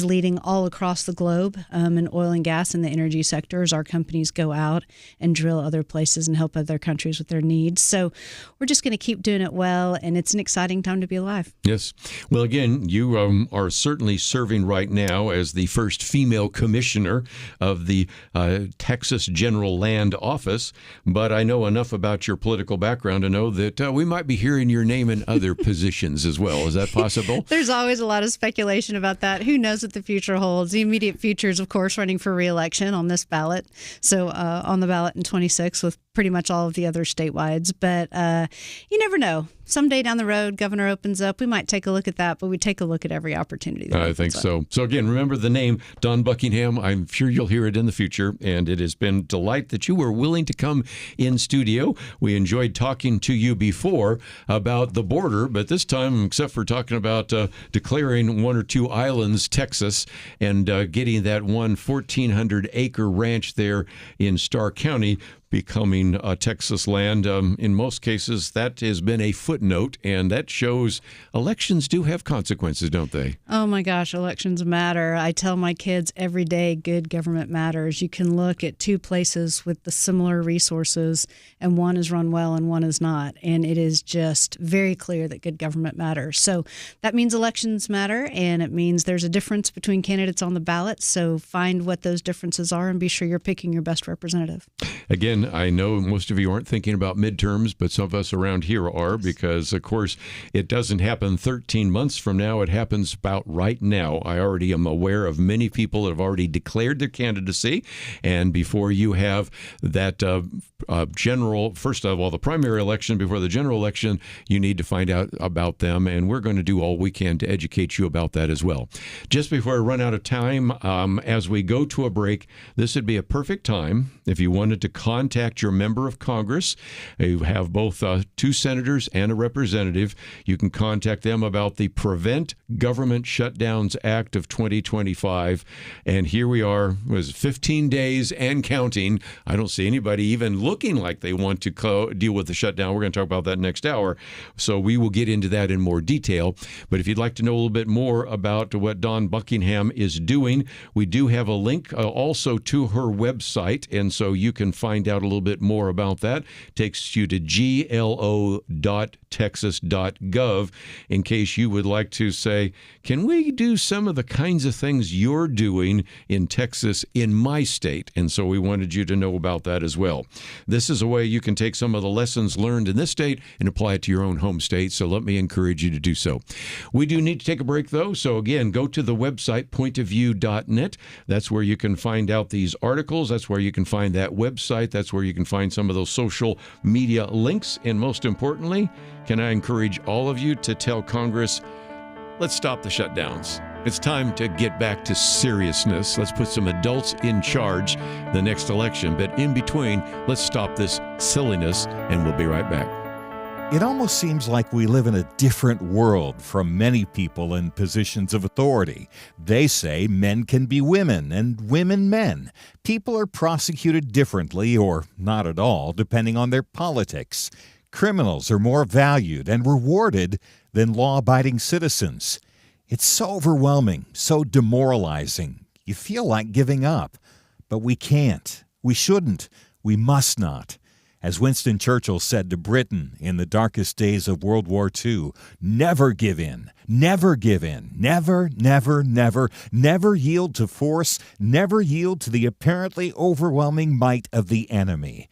leading all across the globe. In oil and gas and the energy sectors, our companies go out and drill other places and help other countries with their needs. So we're just going to keep doing it well, and it's an exciting time to be alive. Yes. Well, again, you are certainly serving right now as the first female commissioner of the Texas General Land Office, but I know enough about your political background to know that we might be hearing your name in other positions as well. Is that possible? There's always a lot of speculation about that. Who knows what the future holds? The immediate future is, of course, running for re-election on this ballot. So on the ballot in 26 with pretty much all of the other statewides. But you never know. Someday down the road, governor opens up. We might take a look at that, but we take a look at every opportunity. I think so. So again, remember the name, Dawn Buckingham. I'm sure you'll hear it in the future. And it has been a delight that you were willing to come in studio. We enjoyed talking to you before about the border, but this time, except for talking about declaring one or two islands, Texas, and getting that 1,400-acre ranch there in Starr County becoming Texas land. In most cases, that has been a footnote, and that shows elections do have consequences, don't they? Oh my gosh, elections matter. I tell my kids every day, good government matters. You can look at two places with the similar resources, and one is run well and one is not. And it is just very clear that good government matters. So that means elections matter, and it means there's a difference between candidates on the ballot. So find what those differences are and be sure you're picking your best representative. Again, I know most of you aren't thinking about midterms, but some of us around here are, because, of course, it doesn't happen 13 months from now. It happens about right now. I already am aware of many people that have already declared their candidacy. And before you have that first of all, the primary election, before the general election, you need to find out about them. And we're going to do all we can to educate you about that as well. Just before I run out of time, as we go to a break, this would be a perfect time if you wanted to contact your member of Congress. You have both two senators and a representative. You can contact them about the Prevent Government Shutdowns Act of 2025. And here we are, it was 15 days and counting. I don't see anybody even looking like they want to deal with the shutdown. We're going to talk about that next hour. So we will get into that in more detail. But if you'd like to know a little bit more about what Dawn Buckingham is doing, we do have a link also to her website. And so you can find out a little bit more about that. Takes you to glo.texas.gov in case you would like to say, can we do some of the kinds of things you're doing in Texas in my state? And so we wanted you to know about that as well. This is a way you can take some of the lessons learned in this state and apply it to your own home state. So let me encourage you to do so. We do need to take a break, though. So again, go to the website, pointofview.net. That's where you can find out these articles. That's where you can find that website. That's where you can find some of those social media links. And most importantly, can I encourage all of you to tell Congress, let's stop the shutdowns. It's time to get back to seriousness. Let's put some adults in charge the next election. But in between, let's stop this silliness, and we'll be right back. It almost seems like we live in a different world from many people in positions of authority. They say men can be women and women men. People are prosecuted differently or not at all, depending on their politics. Criminals are more valued and rewarded than law-abiding citizens. It's so overwhelming, so demoralizing. You feel like giving up. But we can't. We shouldn't. We must not. As Winston Churchill said to Britain in the darkest days of World War II, never give in, never give in, never, never, never, never yield to force, never yield to the apparently overwhelming might of the enemy.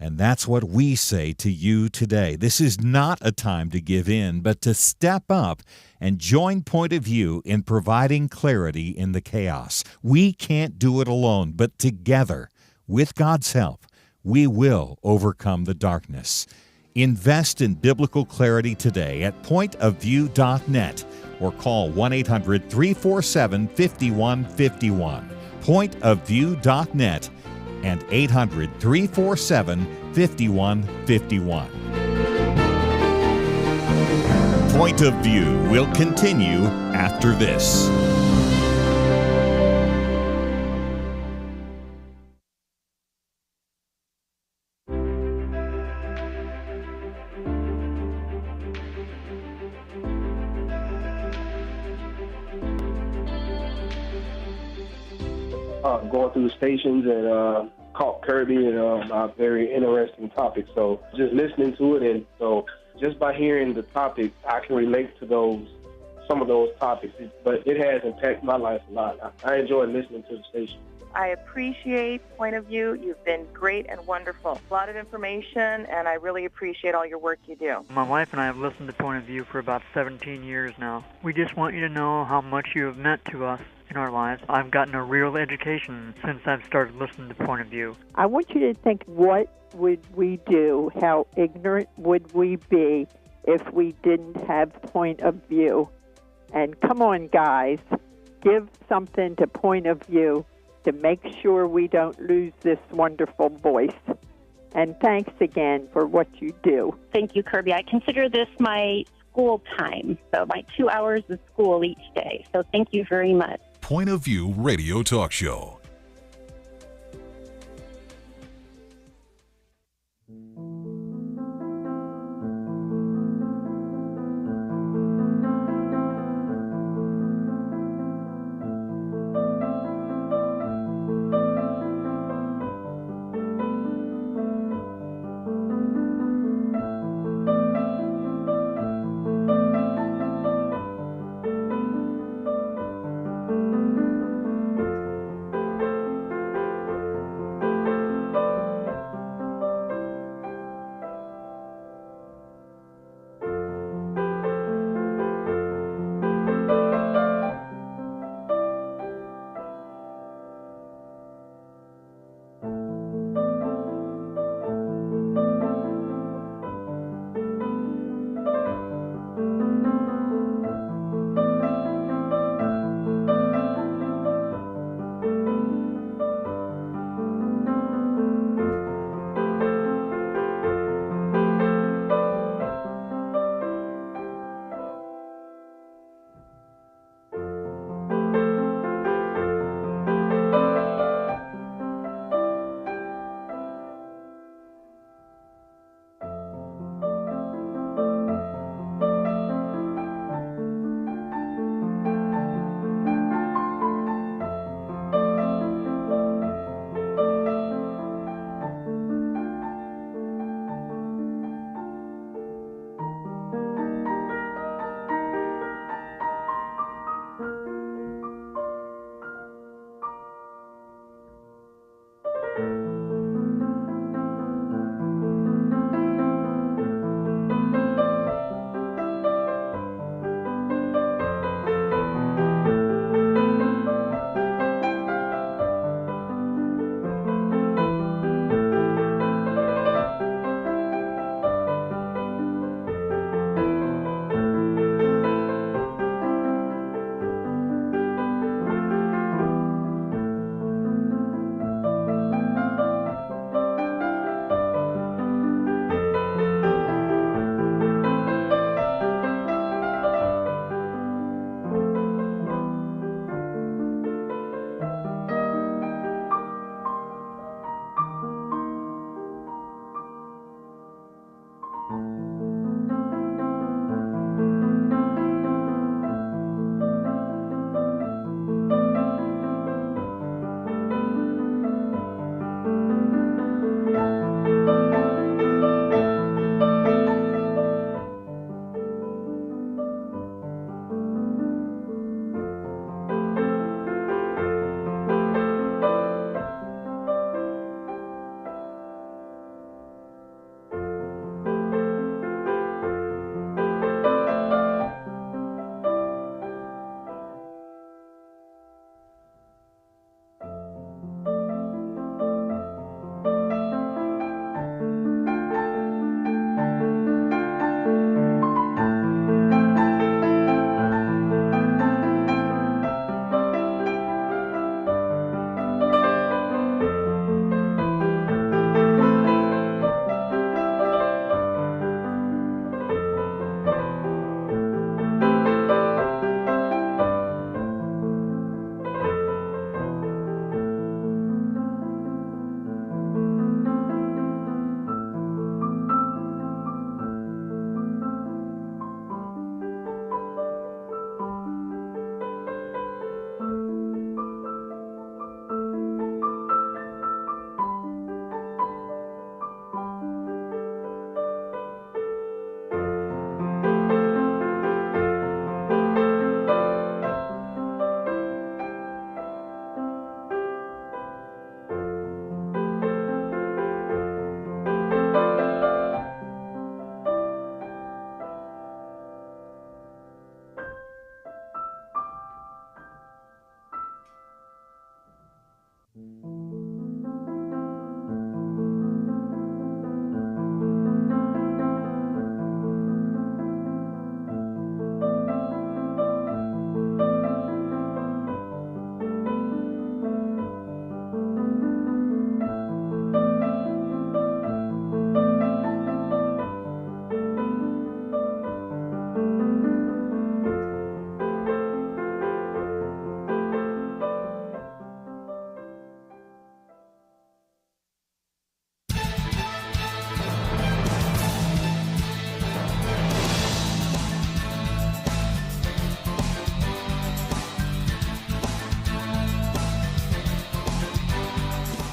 And that's what we say to you today. This is not a time to give in, but to step up and join Point of View in providing clarity in the chaos. We can't do it alone, but together, with God's help, we will overcome the darkness. Invest in biblical clarity today at pointofview.net or call 1-800-347-5151. Pointofview.net and 800-347-5151. Point of View will continue after this. Going through the stations and caught Kerby and a very interesting topic. So just listening to it, and so just by hearing the topic, I can relate to some of those topics. But it has impacted my life a lot. I enjoy listening to the station. I appreciate Point of View. You've been great and wonderful. A lot of information, and I really appreciate all your work you do. My wife and I have listened to Point of View for about 17 years now. We just want you to know how much you have meant to us in our lives. I've gotten a real education since I've started listening to Point of View. I want you to think, what would we do? How ignorant would we be if we didn't have Point of View? And come on, guys, give something to Point of View to make sure we don't lose this wonderful voice. And thanks again for what you do. Thank you, Kerby. I consider this my school time, so my 2 hours of school each day. So thank you very much. Point of View Radio Talk Show.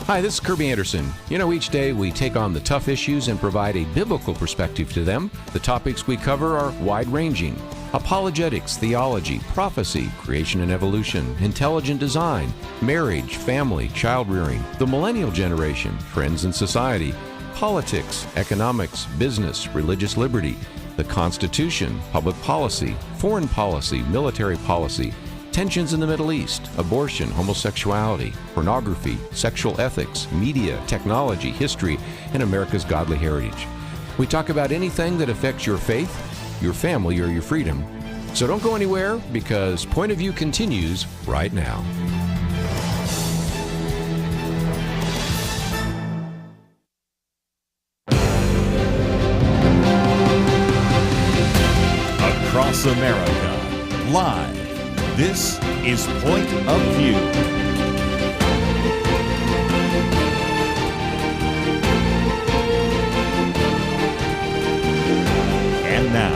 Hi, this is Kerby Anderson. You know, each day we take on the tough issues and provide a biblical perspective to them. The topics we cover are wide-ranging. Apologetics, theology, prophecy, creation and evolution, intelligent design, marriage, family, child-rearing, the millennial generation, trends in society, politics, economics, business, religious liberty, the Constitution, public policy, foreign policy, military policy, tensions in the Middle East, abortion, homosexuality, pornography, sexual ethics, media, technology, history, and America's godly heritage. We talk about anything that affects your faith, your family, or your freedom. So don't go anywhere, because Point of View continues right now. Across America, live. This is Point of View. And now,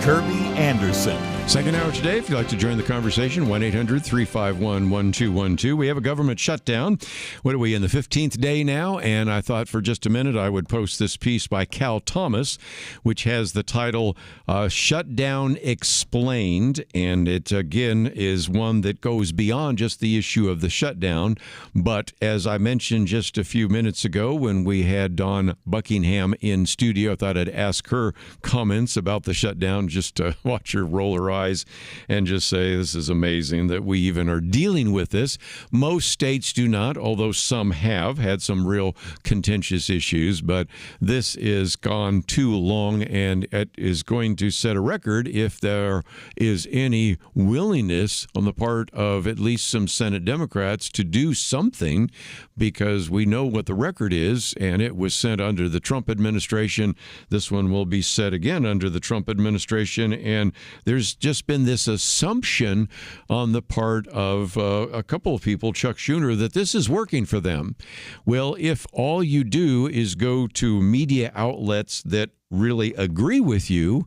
Kerby Anderson. Second hour today, if you'd like to join the conversation, 1-800-351-1212. We have a government shutdown. What are we, in the 15th day now? And I thought for just a minute I would post this piece by Cal Thomas, which has the title Shutdown Explained. And it, again, is one that goes beyond just the issue of the shutdown. But as I mentioned just a few minutes ago when we had Dawn Buckingham in studio, I thought I'd ask her comments about the shutdown, just to watch her roll her eyes and just say, this is amazing that we even are dealing with this. Most states do not, although some have had some real contentious issues, but this is gone too long, and it is going to set a record if there is any willingness on the part of at least some Senate Democrats to do something, because we know what the record is, and it was sent under the Trump administration. This one will be set again under the Trump administration, and there's just been this assumption on the part of a couple of people, Chuck Schumer, that this is working for them. Well, if all you do is go to media outlets that really agree with you,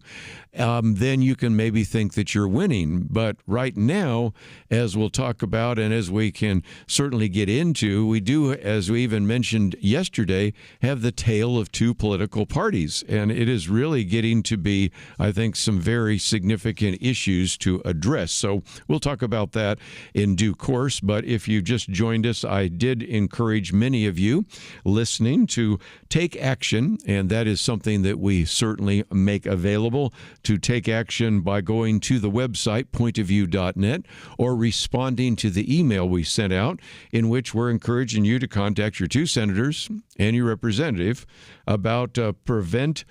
then you can maybe think that you're winning. But right now, as we'll talk about and as we can certainly get into, we do, as we even mentioned yesterday, have the tale of two political parties. And it is really getting to be, I think, some very significant issues to address. So we'll talk about that in due course. But if you just joined us, I did encourage many of you listening to take action, and that is something that we certainly make available, to take action by going to the website, pointofview.net, or responding to the email we sent out, in which we're encouraging you to contact your two senators and your representative about Prevent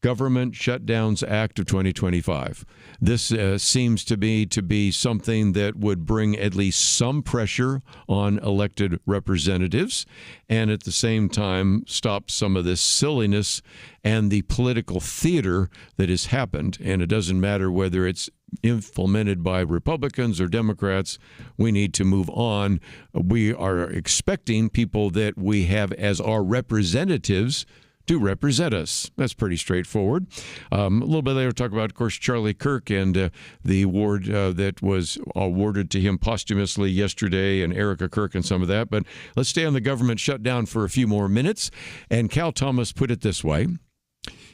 Government Shutdowns Act of 2025. This seems to be something that would bring at least some pressure on elected representatives, and at the same time stop some of this silliness and the political theater that has happened. And it doesn't matter whether it's implemented by Republicans or Democrats, we need to move on. We are expecting people that we have as our representatives to represent us. That's pretty straightforward. A little bit later, we'll talk about, of course, Charlie Kirk and the award that was awarded to him posthumously yesterday, and Erica Kirk and some of that. But let's stay on the government shutdown for a few more minutes. And Cal Thomas put it this way.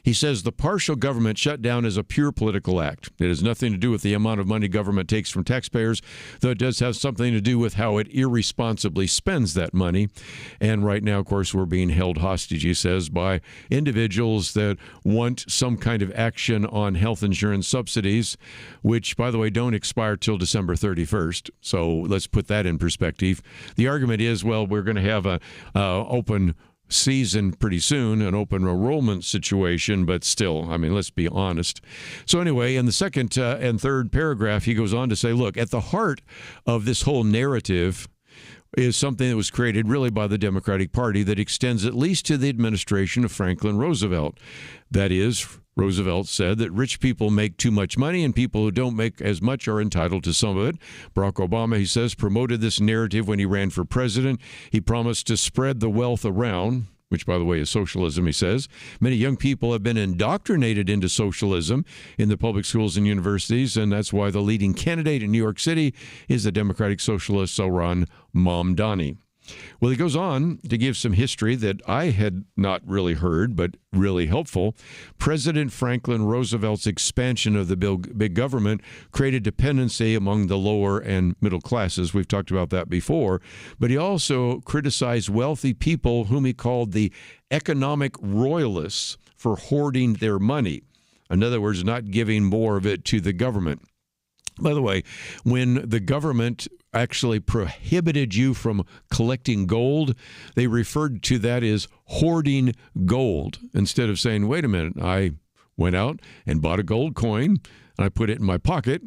He says the partial government shutdown is a pure political act. It has nothing to do with the amount of money government takes from taxpayers, though it does have something to do with how it irresponsibly spends that money. And right now, of course, we're being held hostage, he says, by individuals that want some kind of action on health insurance subsidies, which, by the way, don't expire till December 31st. So let's put that in perspective. The argument is, well, we're going to have a open season pretty soon, an open enrollment situation, but still, I mean, let's be honest. So anyway, in the second and third paragraph, he goes on to say, look, at the heart of this whole narrative is something that was created really by the Democratic Party that extends at least to the administration of Franklin Roosevelt. That is, Roosevelt said that rich people make too much money and people who don't make as much are entitled to some of it. Barack Obama, he says, promoted this narrative when he ran for president. He promised to spread the wealth around, which, by the way, is socialism, he says. Many young people have been indoctrinated into socialism in the public schools and universities, and that's why the leading candidate in New York City is the Democratic Socialist Zohran Mamdani. Well, he goes on to give some history that I had not really heard, but really helpful. President Franklin Roosevelt's expansion of the big government created dependency among the lower and middle classes. We've talked about that before. But he also criticized wealthy people whom he called the economic royalists for hoarding their money. In other words, not giving more of it to the government. By the way, when the government actually prohibited you from collecting gold, they referred to that as hoarding gold, instead of saying, wait a minute, I went out and bought a gold coin and I put it in my pocket,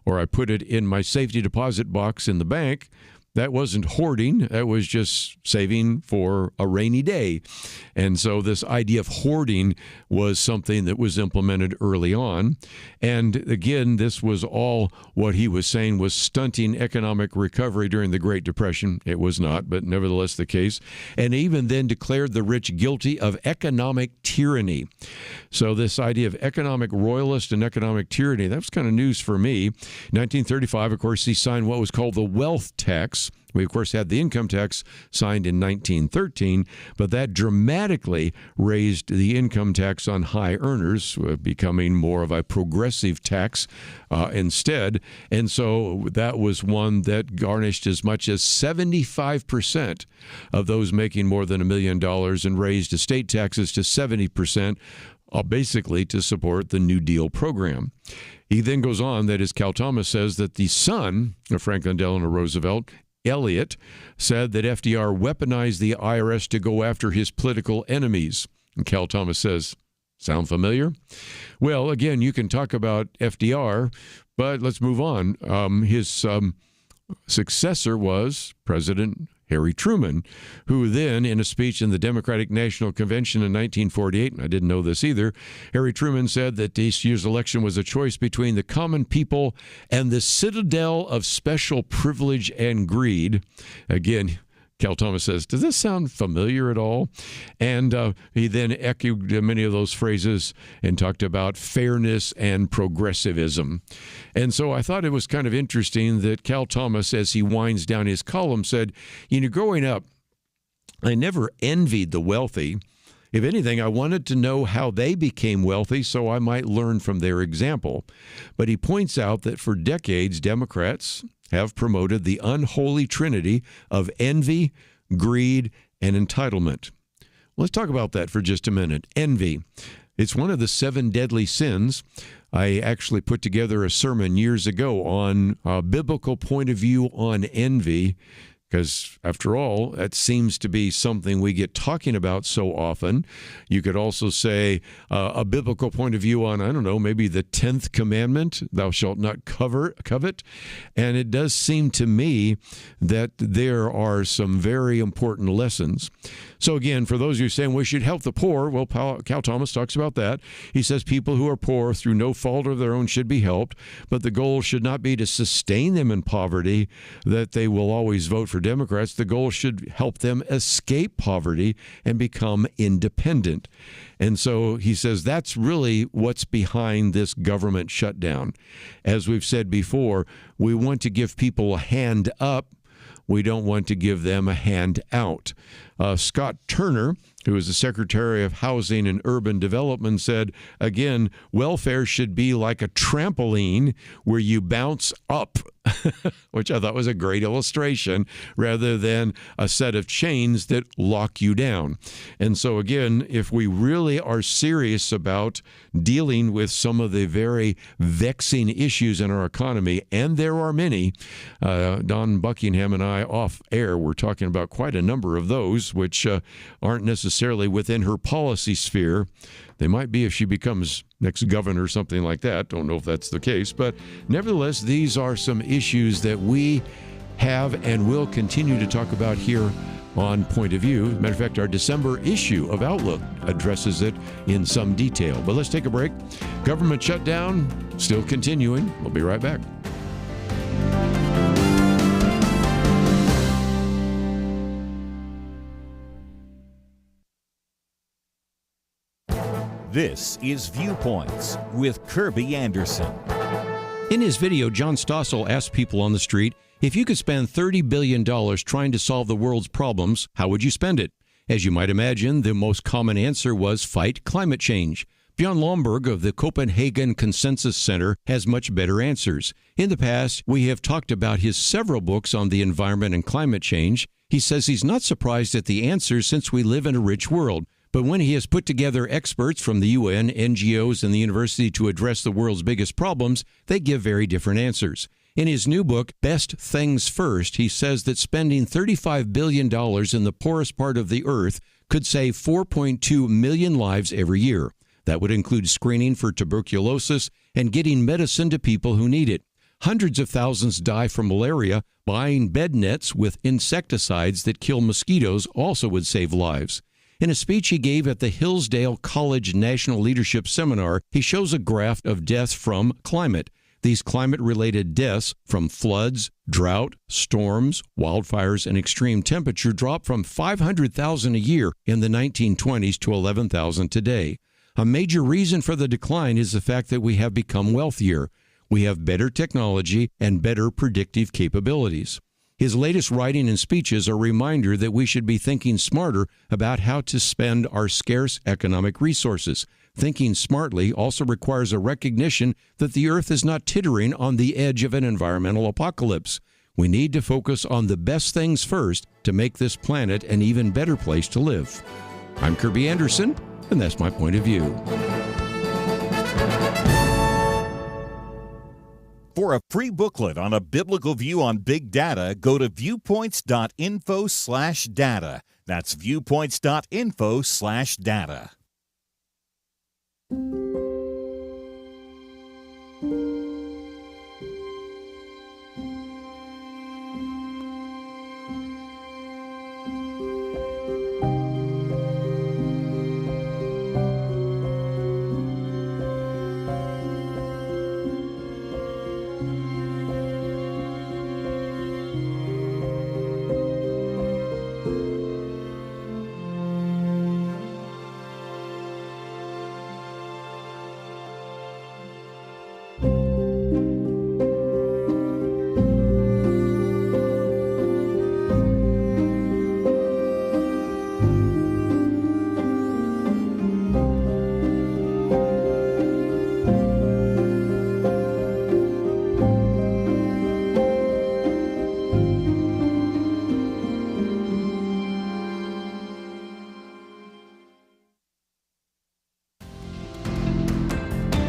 or I put it in my safety deposit box in the bank. That wasn't hoarding. That was just saving for a rainy day. And so this idea of hoarding was something that was implemented early on. And again, this was all what he was saying was stunting economic recovery during the Great Depression. It was not, but nevertheless the case. And even then declared the rich guilty of economic tyranny. So this idea of economic royalist and economic tyranny, that was kind of news for me. In 1935, of course, he signed what was called the wealth tax. We, of course, had the income tax signed in 1913, but that dramatically raised the income tax on high earners, becoming more of a progressive tax instead. And so that was one that garnished as much as 75% of those making more than $1 million and raised estate taxes to 70%, basically to support the New Deal program. He then goes on, that is, Cal Thomas says that the son of Franklin Delano Roosevelt, Elliott, said that FDR weaponized the IRS to go after his political enemies. And Cal Thomas says, sound familiar? Well, again, you can talk about FDR, but let's move on. His successor was President Harry Truman, who then, in a speech in the Democratic National Convention in 1948, and I didn't know this either, Harry Truman said that this year's election was a choice between the common people and the citadel of special privilege and greed. Again, Cal Thomas says, does this sound familiar at all? And he then echoed many of those phrases and talked about fairness and progressivism. And so I thought it was kind of interesting that Cal Thomas, as he winds down his column, said, growing up, I never envied the wealthy. If anything, I wanted to know how they became wealthy so I might learn from their example. But he points out that for decades, Democrats have promoted the unholy trinity of envy, greed, and entitlement. Let's talk about that for just a minute. Envy. It's one of the 7 deadly sins. I actually put together a sermon years ago on a biblical point of view on envy, because, after all, that seems to be something we get talking about so often. You could also say a biblical point of view on, maybe the 10th commandment, thou shalt not covet. And it does seem to me that there are some very important lessons. So again, for those of you saying we should help the poor, well, Cal Thomas talks about that. He says people who are poor through no fault of their own should be helped, but the goal should not be to sustain them in poverty, that they will always vote for Democrats. The goal should help them escape poverty and become independent. And so he says that's really what's behind this government shutdown. As we've said before, we want to give people a hand up. We don't want to give them a hand out. Scott Turner, who is the Secretary of Housing and Urban Development, said, again, welfare should be like a trampoline where you bounce up, which I thought was a great illustration, rather than a set of chains that lock you down. And so, again, if we really are serious about dealing with some of the very vexing issues in our economy, and there are many, Dawn Buckingham and I off air were talking about quite a number of those, which aren't necessarily within her policy sphere. They might be if she becomes next governor or something like that. Don't know if that's the case. But nevertheless, these are some issues that we have and will continue to talk about here on Point of View. As a matter of fact, our December issue of Outlook addresses it in some detail. But let's take a break. Government shutdown still continuing. We'll be right back. This is Viewpoints with Kerby Anderson. In his video, John Stossel asked people on the street If you could spend $30 billion trying to solve the world's problems, how would you spend it? As you might imagine, the most common answer was fight climate change. Björn Lomborg of the Copenhagen Consensus Center has much better answers. In the past, we have talked about his several books on the environment and climate change. He says he's not surprised at the answers since we live in a rich world. But when he has put together experts from the UN, NGOs, and the university to address the world's biggest problems, they give very different answers. In his new book, Best Things First, he says that spending $35 billion in the poorest part of the earth could save 4.2 million lives every year. That would include screening for tuberculosis and getting medicine to people who need it. Hundreds of thousands die from malaria. Buying bed nets with insecticides that kill mosquitoes also would save lives. In a speech he gave at the Hillsdale College National Leadership Seminar, he shows a graph of death from climate. These climate-related deaths from floods, drought, storms, wildfires, and extreme temperature dropped from 500,000 a year in the 1920s to 11,000 today. A major reason for the decline is the fact that we have become wealthier. We have better technology and better predictive capabilities. His latest writing and speeches are a reminder that we should be thinking smarter about how to spend our scarce economic resources. Thinking smartly also requires a recognition that the earth is not teetering on the edge of an environmental apocalypse. We need to focus on the best things first to make this planet an even better place to live. I'm Kerby Anderson, and that's my point of view. For a free booklet on a biblical view on big data, go to viewpoints.info/data. That's viewpoints.info/data.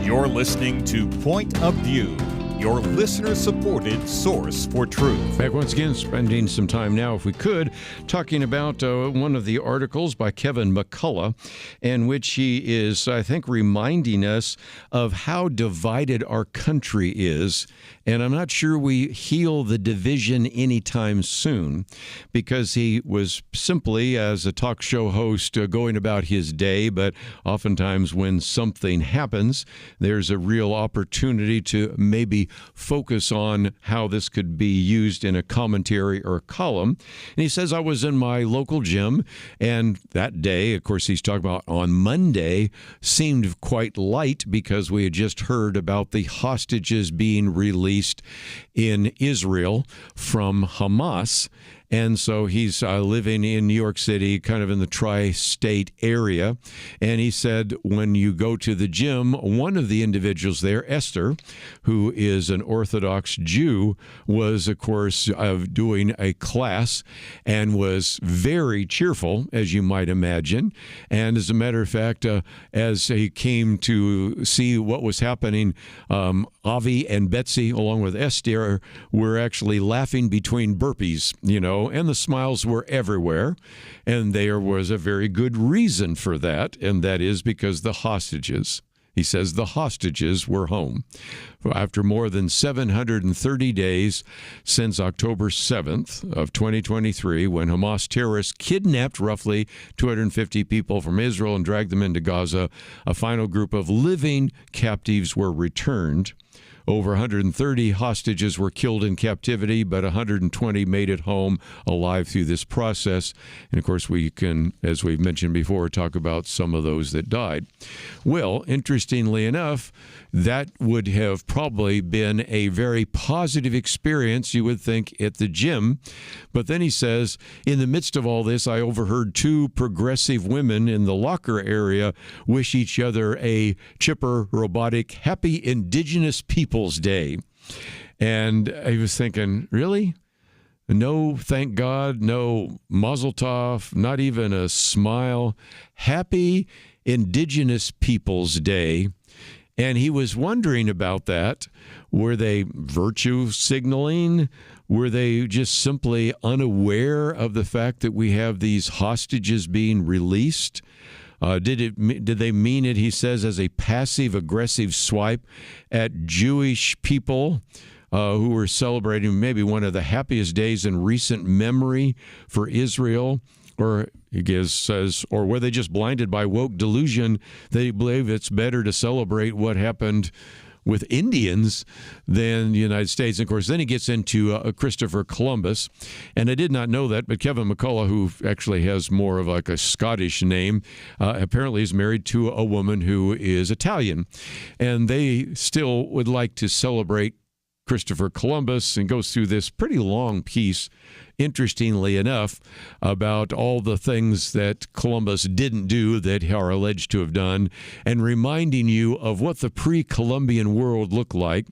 You're listening to Point of View, your listener-supported source for truth. Back once again, spending some time now, if we could, talking about one of the articles by Kevin McCullough, in which he is, I think, reminding us of how divided our country is. And I'm not sure we heal the division anytime soon, because he was simply, as a talk show host, going about his day. But oftentimes when something happens, there's a real opportunity to maybe focus on how this could be used in a commentary or a column. And he says, I was in my local gym, and that day, of course, he's talking about on Monday, seemed quite light because we had just heard about the hostages being released in Israel from Hamas. And so he's living in New York City, kind of in the tri-state area. And he said when you go to the gym, one of the individuals there, Esther, who is an Orthodox Jew, was, of course, doing a class and was very cheerful, as you might imagine. And as a matter of fact, as he came to see what was happening, Avi and Betsy, along with Esther, were actually laughing between burpees, and the smiles were everywhere. And there was a very good reason for that, and that is because the hostages, he says, the hostages were home. After more than 730 days since October 7th of 2023, when Hamas terrorists kidnapped roughly 250 people from Israel and dragged them into Gaza, a final group of living captives were returned. Over 130 hostages were killed in captivity, but 120 made it home alive through this process. And of course, we can, as we've mentioned before, talk about some of those that died. Well, interestingly enough, that would have probably been a very positive experience, you would think, at the gym. But then he says, in the midst of all this, I overheard two progressive women in the locker area wish each other a chipper, robotic, happy Indigenous Peoples Day. And I was thinking, really? No, thank God, no mazel tov, not even a smile. Happy Indigenous Peoples Day. And he was wondering about that. Were they virtue signaling? Were they just simply unaware of the fact that we have these hostages being released? Did they mean it, he says, as a passive-aggressive swipe at Jewish people who were celebrating maybe one of the happiest days in recent memory for Israel? Or he says, or were they just blinded by woke delusion? They believe it's better to celebrate what happened with Indians than the United States. And of course, then he gets into Christopher Columbus. And I did not know that, but Kevin McCullough, who actually has more of like a Scottish name, apparently is married to a woman who is Italian. And they still would like to celebrate Christopher Columbus, and goes through this pretty long piece, interestingly enough, about all the things that Columbus didn't do that are alleged to have done, and reminding you of what the pre-Columbian world looked like,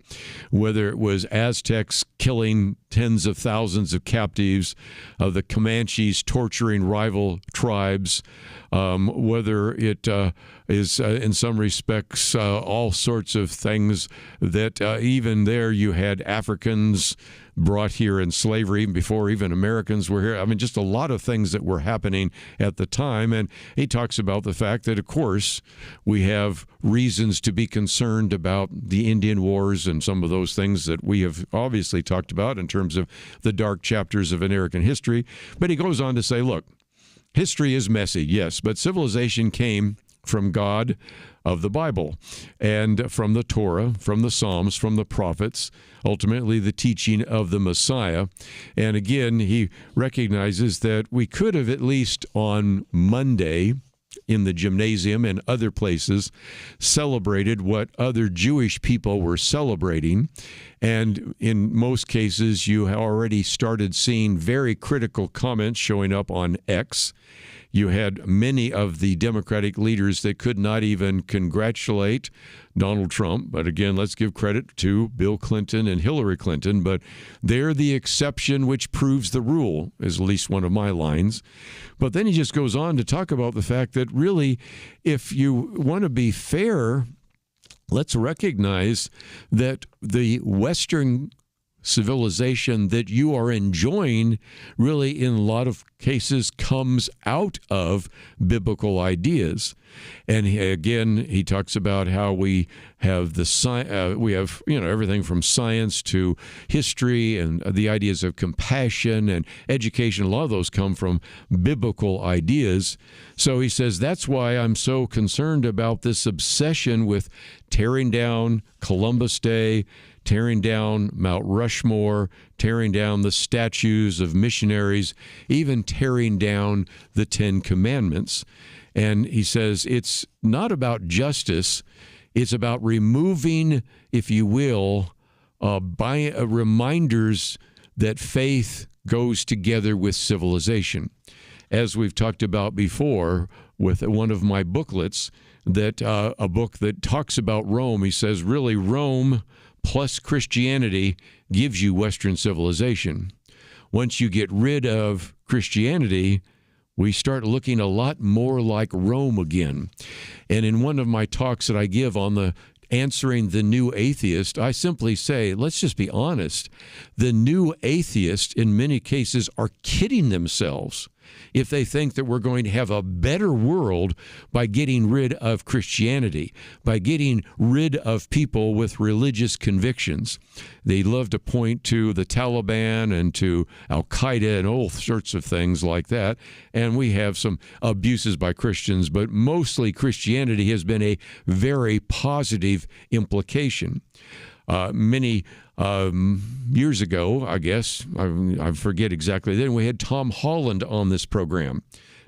whether it was Aztecs killing tens of thousands of captives, the Comanches torturing rival tribes, whether it is in some respects all sorts of things that even there you had Africans brought here in slavery even before even Americans were here. I mean, just a lot of things that were happening at the time. And he talks about the fact that, of course, we have reasons to be concerned about the Indian Wars and some of those things that we have obviously talked about in terms of the dark chapters of American history. But he goes on to say, look, history is messy, yes, but civilization came from God of the Bible and from the Torah, from the Psalms, from the prophets, ultimately the teaching of the Messiah. And again, he recognizes that we could have at least on Monday in the gymnasium and other places celebrated what other Jewish people were celebrating. And in most cases, you already started seeing very critical comments showing up on X. You had many of the Democratic leaders that could not even congratulate Donald Trump. But again, let's give credit to Bill Clinton and Hillary Clinton. But they're the exception which proves the rule, is at least one of my lines. But then he just goes on to talk about the fact that really, if you want to be fair, let's recognize that the Western civilization that you are enjoying really in a lot of cases comes out of biblical ideas. And again, he talks about how we have everything from science to history and the ideas of compassion and education. A lot of those come from biblical ideas. So he says that's why I'm so concerned about this obsession with tearing down Columbus Day, tearing down Mount Rushmore, tearing down the statues of missionaries, even tearing down the Ten Commandments. And he says it's not about justice. It's about removing, if you will, reminders that faith goes together with civilization. As we've talked about before with one of my booklets, that a book that talks about Rome, he says, really Rome plus Christianity gives you Western civilization. Once you get rid of Christianity, we start looking a lot more like Rome again. And in one of my talks that I give on the answering the new atheist, I simply say, let's just be honest. The new atheists, in many cases, are kidding themselves if they think that we're going to have a better world by getting rid of Christianity, by getting rid of people with religious convictions. They love to point to the Taliban and to Al-Qaeda and all sorts of things like that. And we have some abuses by Christians, but mostly Christianity has been a very positive implication. many years ago, I guess. I forget exactly. Then we had Tom Holland on this program.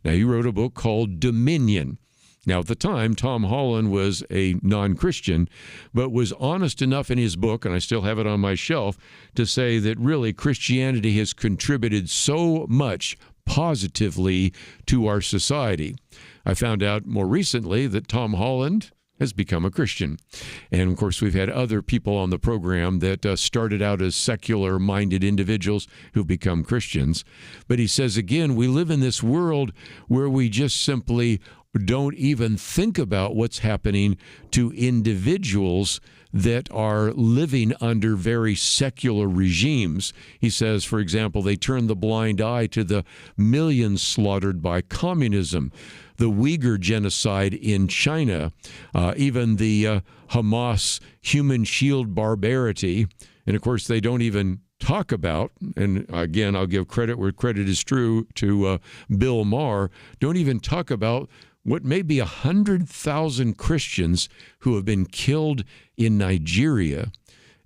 Now, he wrote a book called Dominion. Now, at the time, Tom Holland was a non-Christian, but was honest enough in his book, and I still have it on my shelf, to say that really Christianity has contributed so much positively to our society. I found out more recently that Tom Holland has become a Christian. And of course, we've had other people on the program that started out as secular-minded individuals who've become Christians. But he says, again, we live in this world where we just simply don't even think about what's happening to individuals that are living under very secular regimes. He says, for example, they turn the blind eye to the millions slaughtered by communism, the Uyghur genocide in China, even the Hamas human shield barbarity. And of course, they don't even talk about, and again, I'll give credit where credit is due to Bill Maher, don't even talk about what may be 100,000 Christians who have been killed in Nigeria.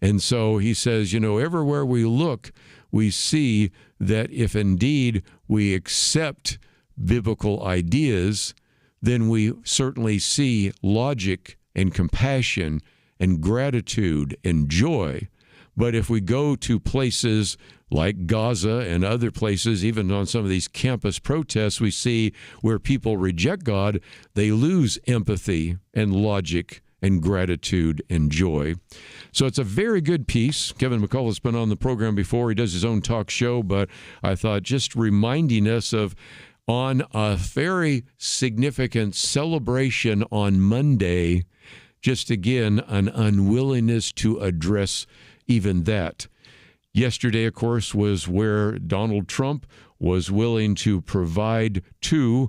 And so he says, you know, everywhere we look, we see that if indeed we accept biblical ideas, then we certainly see logic and compassion and gratitude and joy. But if we go to places like Gaza and other places, even on some of these campus protests, we see where people reject God, they lose empathy and logic and gratitude and joy. So it's a very good piece. Kevin McCullough's been on the program before. He does his own talk show, but I thought just reminding us of on a very significant celebration on Monday, just again, an unwillingness to address even that. Yesterday, of course, was where Donald Trump was willing to provide to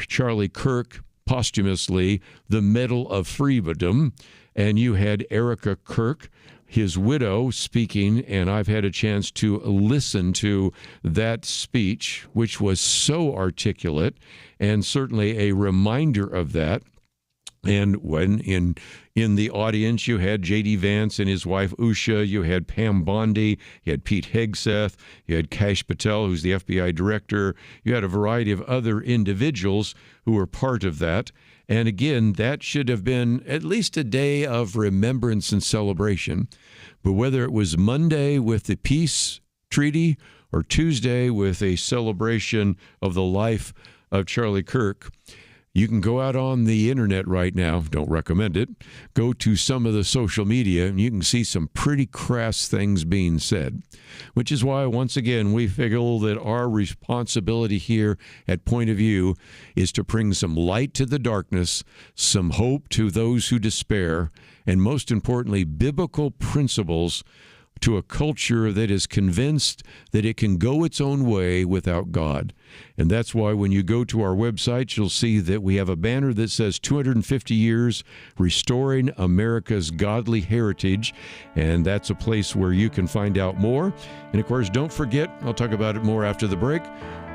Charlie Kirk posthumously the Medal of Freedom. And you had Erica Kirk, his widow, speaking, and I've had a chance to listen to that speech, which was so articulate and certainly a reminder of that. And when in the audience, you had J.D. Vance and his wife Usha, you had Pam Bondi, you had Pete Hegseth, you had Kash Patel, who's the FBI director, you had a variety of other individuals who were part of that. And again, that should have been at least a day of remembrance and celebration. But whether it was Monday with the peace treaty or Tuesday with a celebration of the life of Charlie Kirk, you can go out on the internet right now, don't recommend it, go to some of the social media, and you can see some pretty crass things being said, which is why, once again, we feel that our responsibility here at Point of View is to bring some light to the darkness, some hope to those who despair, and most importantly, biblical principles to a culture that is convinced that it can go its own way without God. And that's why when you go to our website, you'll see that we have a banner that says 250 years restoring America's godly heritage. And that's a place where you can find out more. And of course, don't forget, I'll talk about it more after the break,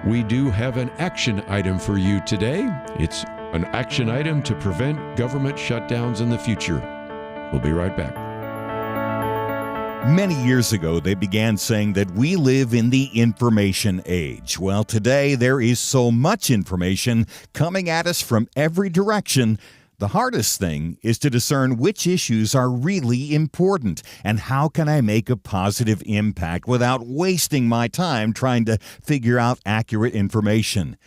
we do have an action item for you today. It's an action item to prevent government shutdowns in the future. We'll be right back. Many years ago, they began saying that we live in the information age. Well, today there is so much information coming at us from every direction. The hardest thing is to discern which issues are really important and how can I make a positive impact without wasting my time trying to figure out accurate information.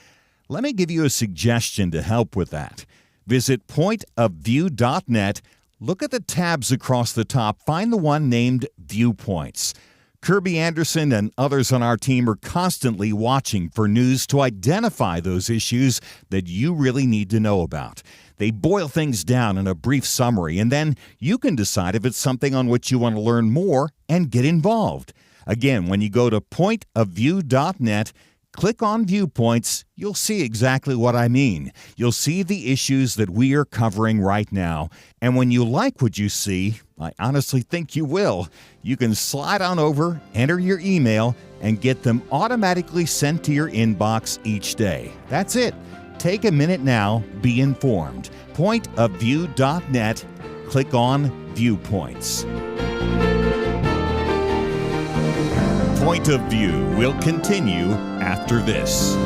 Let me give you a suggestion to help with that. Visit pointofview.net. Look at the tabs across the top. Find the one named Viewpoints. Kerby Anderson and others on our team are constantly watching for news to identify those issues that you really need to know about. They boil things down in a brief summary, and then you can decide if it's something on which you want to learn more and get involved. Again, when you go to pointofview.net, click on Viewpoints, you'll see exactly what I mean. You'll see the issues that we are covering right now. And when you like what you see, I honestly think you will, you can slide on over, enter your email, and get them automatically sent to your inbox each day. That's it. Take a minute now, be informed. Pointofview.net. click on Viewpoints. Point of View will continue after this.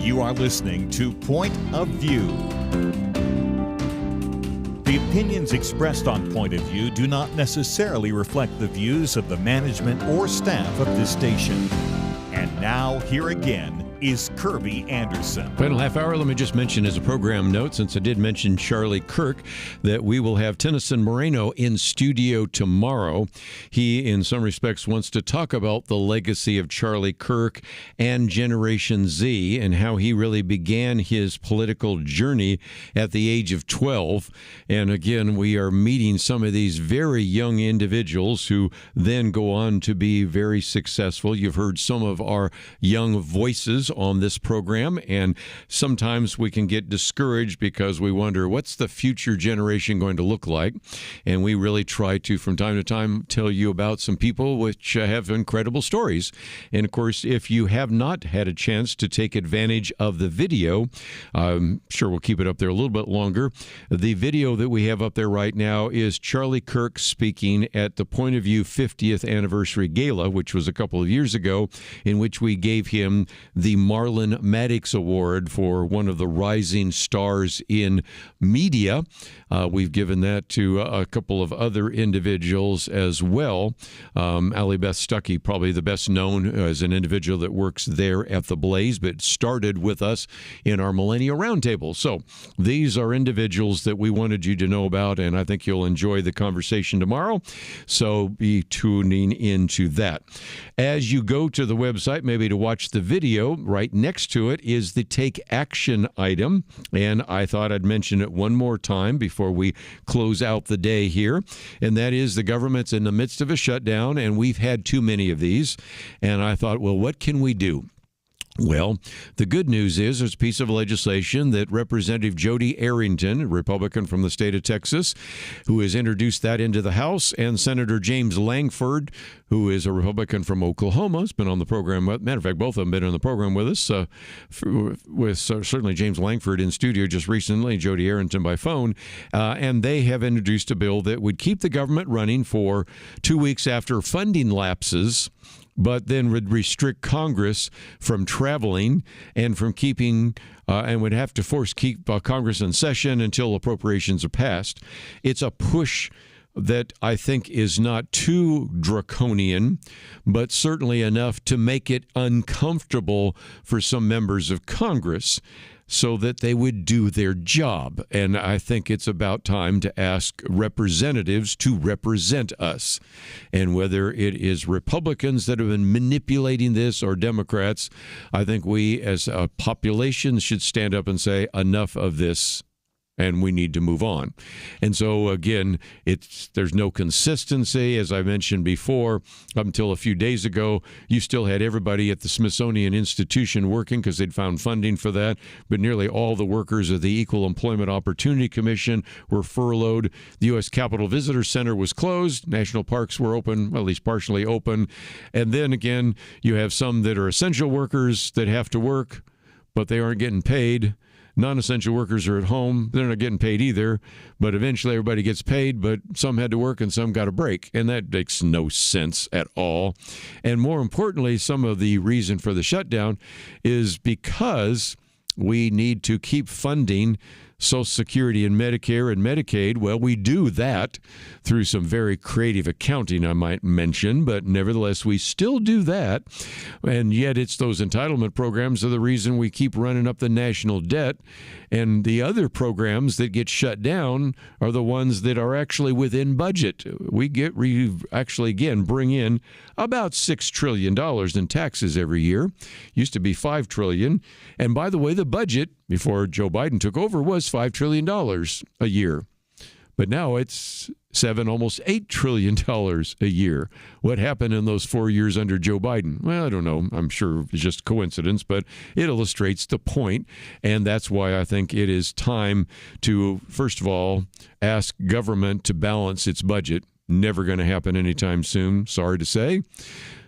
You are listening to Point of View. The opinions expressed on Point of View do not necessarily reflect the views of the management or staff of this station. And now, here again, is Kerby Anderson. Final half hour, let me just mention as a program note, since I did mention Charlie Kirk, that we will have Tennyson Moreno in studio tomorrow. He, in some respects, wants to talk about the legacy of Charlie Kirk and Generation Z and how he really began his political journey at the age of 12. And again, we are meeting some of these very young individuals who then go on to be very successful. You've heard some of our young voices ideas on this program, and sometimes we can get discouraged because we wonder, what's the future generation going to look like? And we really try to, from time to time, tell you about some people which have incredible stories. And of course, if you have not had a chance to take advantage of the video, I'm sure we'll keep it up there a little bit longer. The video that we have up there right now is Charlie Kirk speaking at the Point of View 50th Anniversary Gala, which was a couple of years ago, in which we gave him the Marlon Maddox Award for one of the rising stars in media. We've given that to a couple of other individuals as well. Allie Beth Stuckey, probably the best known as an individual that works there at the Blaze, but started with us in our Millennial Roundtable. So these are individuals that we wanted you to know about, and I think you'll enjoy the conversation tomorrow. So be tuning into that. As you go to the website, maybe to watch the video, right next to it is the Take Action item. And I thought I'd mention it one more time before we close out the day here. And that is the government's in the midst of a shutdown, and we've had too many of these. And I thought, well, what can we do? Well, the good news is there's a piece of legislation that Representative Jody Arrington, a Republican from the state of Texas, who has introduced that into the House, and Senator James Langford, who is a Republican from Oklahoma, has been on the program. Matter of fact, both of them been on the program with us, with certainly James Langford in studio just recently, Jody Arrington by phone, and they have introduced a bill that would keep the government running for 2 weeks after funding lapses, but then would restrict Congress from traveling and from keeping, and would have to keep Congress in session until appropriations are passed. It's a push that I think is not too draconian, but certainly enough to make it uncomfortable for some members of Congress, so that they would do their job. And I think it's about time to ask representatives to represent us. And whether it is Republicans that have been manipulating this or Democrats, I think we as a population should stand up and say, enough of this, and we need to move on. And so, again, there's no consistency. As I mentioned before, up until a few days ago, you still had everybody at the Smithsonian Institution working because they'd found funding for that, but nearly all the workers of the Equal Employment Opportunity Commission were furloughed. The U.S. Capitol Visitor Center was closed. National parks were open, well, at least partially open. And then, again, you have some that are essential workers that have to work, but they aren't getting paid. Non-essential workers are at home. They're not getting paid either, but eventually everybody gets paid, but some had to work and some got a break, and that makes no sense at all. And more importantly, some of the reason for the shutdown is because we need to keep funding Social Security and Medicare and Medicaid. Well, we do that through some very creative accounting, I might mention, but nevertheless, we still do that. And yet it's those entitlement programs are the reason we keep running up the national debt. And the other programs that get shut down are the ones that are actually within budget. We actually, again, bring in about $6 trillion in taxes every year. Used to be $5 trillion. And by the way, the budget before Joe Biden took over was $5 trillion a year. But now it's almost $8 trillion a year. What happened in those 4 years under Joe Biden? Well, I don't know. I'm sure it's just coincidence, but it illustrates the point. And that's why I think it is time to, first of all, ask government to balance its budget. Never going to happen anytime soon, sorry to say.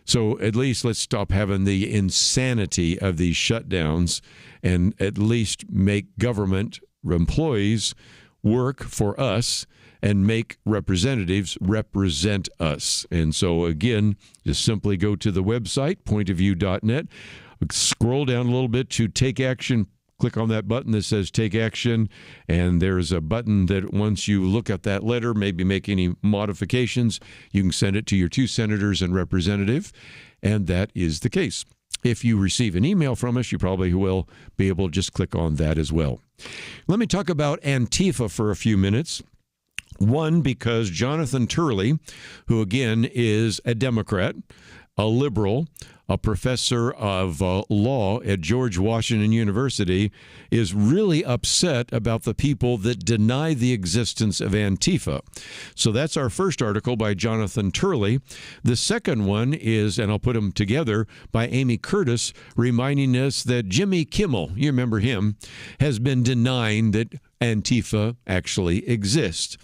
So at least let's stop having the insanity of these shutdowns and at least make government employees work for us and make representatives represent us. And so, again, just simply go to the website, pointofview.net, scroll down a little bit to Take Action. Click on that button that says Take Action, and there's a button that once you look at that letter, maybe make any modifications, you can send it to your 2 senators and representative, and that is the case. If you receive an email from us, you probably will be able to just click on that as well. Let me talk about Antifa for a few minutes. One, because Jonathan Turley, who again is a Democrat, a liberal, a professor of law at George Washington University, is really upset about the people that deny the existence of Antifa. So that's our first article by Jonathan Turley. The second one is, and I'll put them together, by Amy Curtis, reminding us that Jimmy Kimmel, you remember him, has been denying that Antifa actually exists.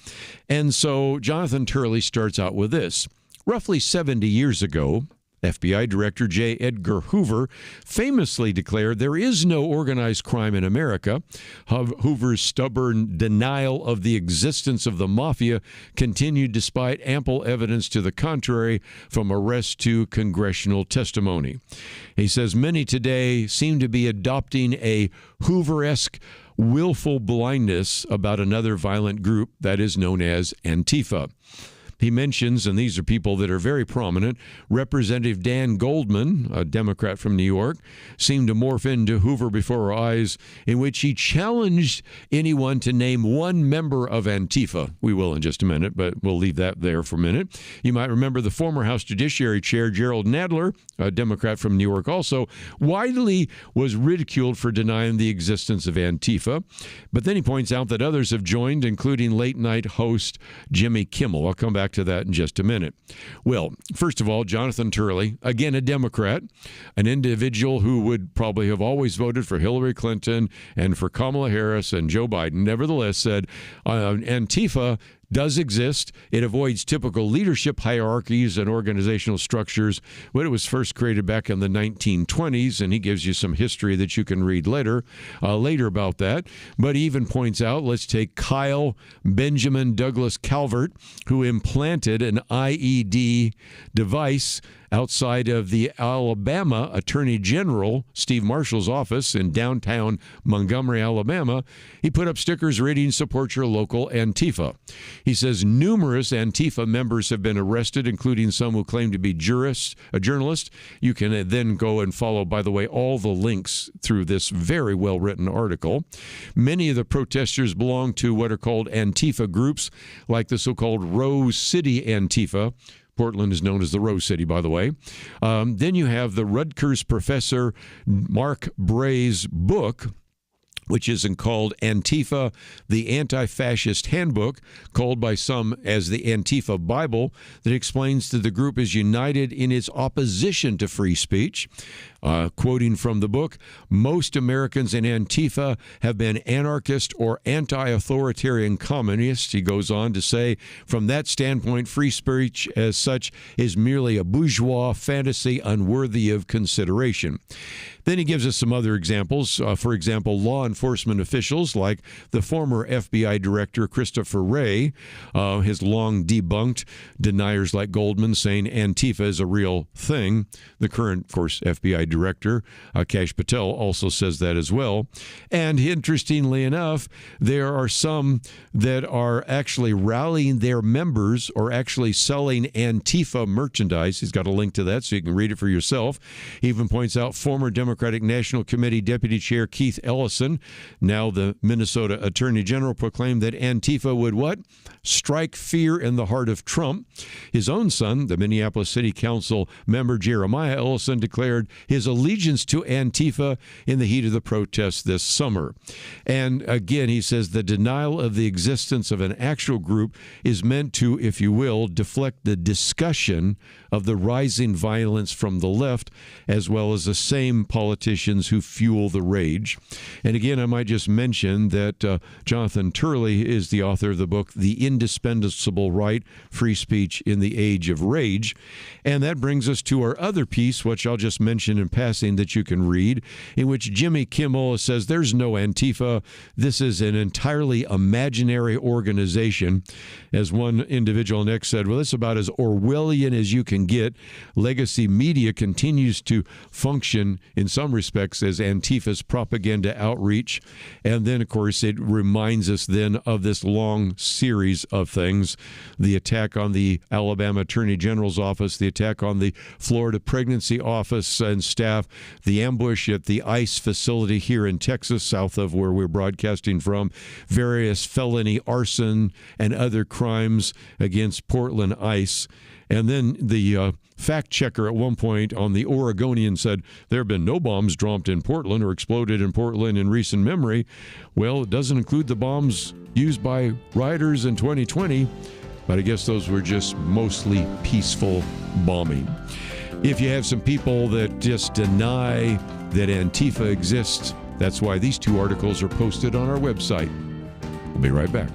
And so Jonathan Turley starts out with this. Roughly 70 years ago, FBI Director J. Edgar Hoover famously declared there is no organized crime in America. Hoover's stubborn denial of the existence of the mafia continued despite ample evidence to the contrary, from arrest to congressional testimony. He says many today seem to be adopting a Hoover-esque willful blindness about another violent group that is known as Antifa. He mentions, and these are people that are very prominent, Representative Dan Goldman, a Democrat from New York, seemed to morph into Hoover before our eyes, in which he challenged anyone to name one member of Antifa. We will in just a minute, but we'll leave that there for a minute. You might remember the former House Judiciary Chair, Gerald Nadler, a Democrat from New York also, widely was ridiculed for denying the existence of Antifa. But then he points out that others have joined, including late-night host Jimmy Kimmel. I'll come back to that in just a minute. Well, first of all, Jonathan Turley, again a Democrat, an individual who would probably have always voted for Hillary Clinton and for Kamala Harris and Joe Biden, nevertheless said Antifa does exist. It avoids typical leadership hierarchies and organizational structures when it was first created back in the 1920s, and he gives you some history that you can read later about that. But he even points out, let's take Kyle Benjamin Douglas Calvert, who implanted an IED device outside of the Alabama Attorney General Steve Marshall's office in downtown Montgomery, Alabama. He put up stickers reading, "Support your local Antifa." He says numerous Antifa members have been arrested, including some who claim to be a journalist. You can then go and follow, by the way, all the links through this very well-written article. Many of the protesters belong to what are called Antifa groups, like the so-called Rose City Antifa. Portland is known as the Rose City, by the way. Then you have the Rutgers professor Mark Bray's book, which is called Antifa, the Anti-Fascist Handbook, called by some as the Antifa Bible, that explains that the group is united in its opposition to free speech. Quoting from the book, most Americans in Antifa have been anarchist or anti-authoritarian communists. He goes on to say, from that standpoint, free speech as such is merely a bourgeois fantasy unworthy of consideration. Then he gives us some other examples. For example, law enforcement officials like the former FBI director Christopher Wray, has long debunked deniers like Goldman, saying Antifa is a real thing. The current, of course, FBI director, Kash Patel, also says that as well. And interestingly enough, there are some that are actually rallying their members or actually selling Antifa merchandise. He's got a link to that so you can read it for yourself. He even points out former Democratic National Committee Deputy Chair Keith Ellison, now the Minnesota Attorney General, proclaimed that Antifa would what? Strike fear in the heart of Trump. His own son, the Minneapolis City Council member Jeremiah Ellison, declared his allegiance to Antifa in the heat of the protests this summer. And again, he says the denial of the existence of an actual group is meant to, if you will, deflect the discussion of the rising violence from the left, as well as the same politicians who fuel the rage. And again, I might just mention that Jonathan Turley is the author of the book, The Indispensable Right, Free Speech in the Age of Rage. And that brings us to our other piece, which I'll just mention in passing that you can read, in which Jimmy Kimmel says there's no Antifa. This is an entirely imaginary organization. As one individual next said, well, it's about as Orwellian as you can get. Legacy media continues to function in some respects as Antifa's propaganda outreach. And then, of course, it reminds us then of this long series of things. The attack on the Alabama Attorney General's office, the attack on the Florida Pregnancy Office and staff, the ambush at the ICE facility here in Texas, south of where we're broadcasting from, various felony arson and other crimes against Portland ICE. And then the fact checker at one point on the Oregonian said, there have been no bombs dropped in Portland or exploded in Portland in recent memory. Well, it doesn't include the bombs used by rioters in 2020, but I guess those were just mostly peaceful bombing. If you have some people that just deny that Antifa exists, that's why these two articles are posted on our website. We'll be right back.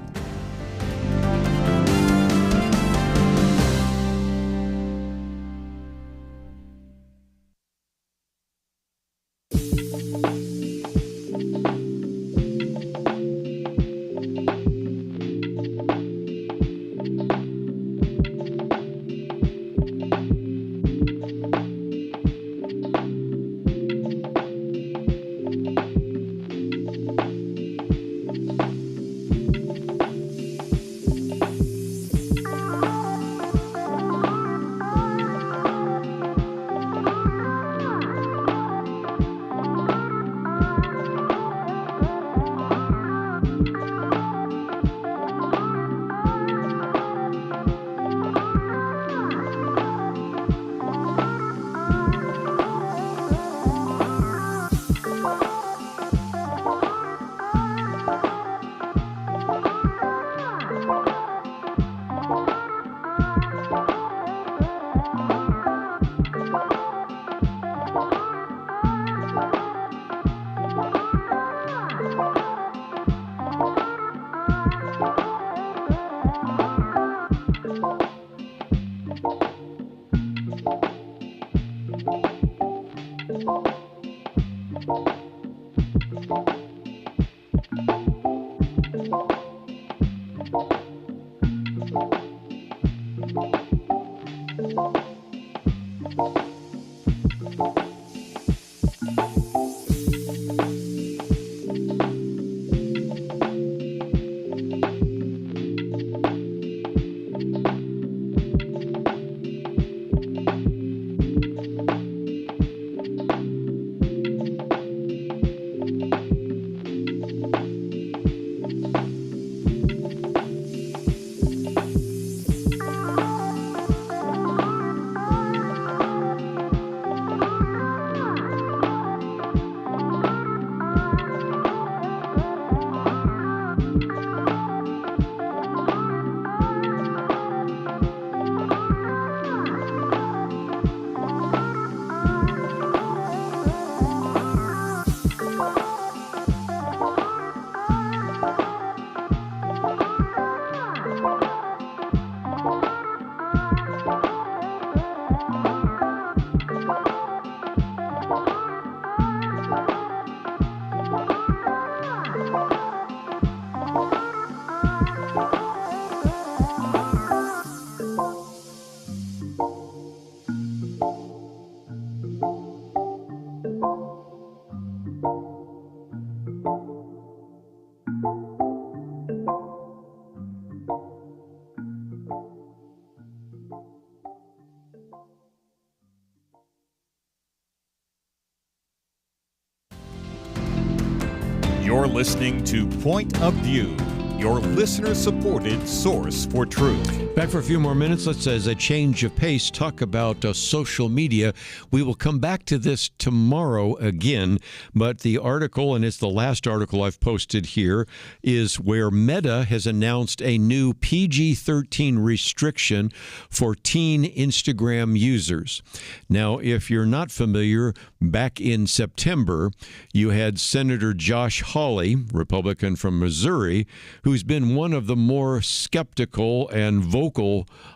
You're listening to Point of View, your listener-supported source for truth. Back for a few more minutes. Let's, as a change of pace, talk about social media. We will come back to this tomorrow again, but the article, and it's the last article I've posted here, is where Meta has announced a new PG-13 restriction for teen Instagram users. Now, if you're not familiar, back in September, you had Senator Josh Hawley, Republican from Missouri, who's been one of the more skeptical and vocal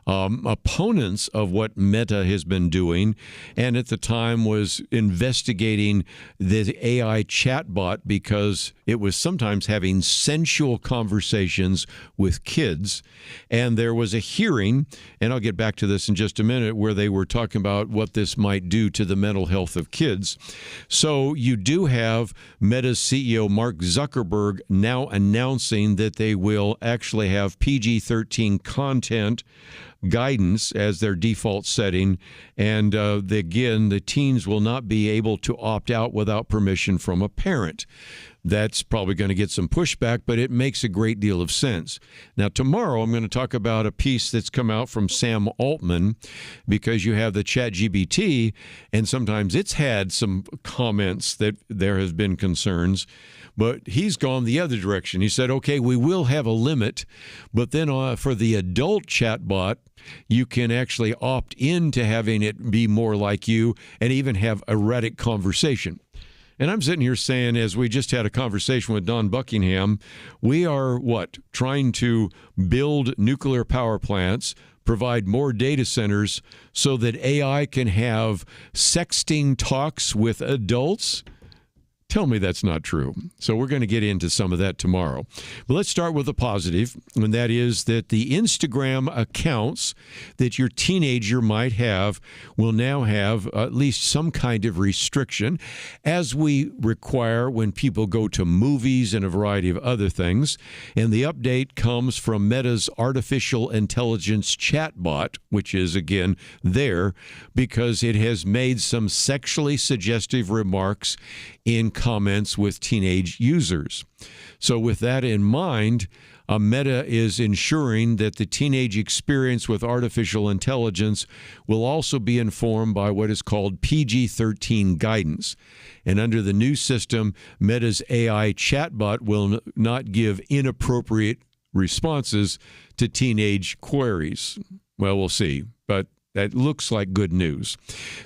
opponents of what Meta has been doing, and at the time was investigating the AI chatbot because it was sometimes having sensual conversations with kids. And there was a hearing, and I'll get back to this in just a minute, where they were talking about what this might do to the mental health of kids. So you do have Meta's CEO Mark Zuckerberg now announcing that they will actually have PG-13 content guidance as their default setting. And again, the teens will not be able to opt out without permission from a parent. That's probably going to get some pushback, but it makes a great deal of sense. Now, tomorrow I'm going to talk about a piece that's come out from Sam Altman, because you have the ChatGPT, and sometimes it's had some comments that there has been concerns, but he's gone the other direction. He said, okay, we will have a limit, but then for the adult chatbot, you can actually opt in to having it be more like you and even have erratic conversation. And I'm sitting here saying, as we just had a conversation with Dawn Buckingham, we are, trying to build nuclear power plants, provide more data centers so that AI can have sexting talks with adults? Tell me that's not true. So we're going to get into some of that tomorrow. But let's start with the positive, and that is that the Instagram accounts that your teenager might have will now have at least some kind of restriction, as we require when people go to movies and a variety of other things. And the update comes from Meta's artificial intelligence chatbot, which is, again, there because it has made some sexually suggestive remarks in comments with teenage users. So with that in mind, Meta is ensuring that the teenage experience with artificial intelligence will also be informed by what is called PG-13 guidance. And under the new system, Meta's AI chatbot will not give inappropriate responses to teenage queries. Well, we'll see, but that looks like good news.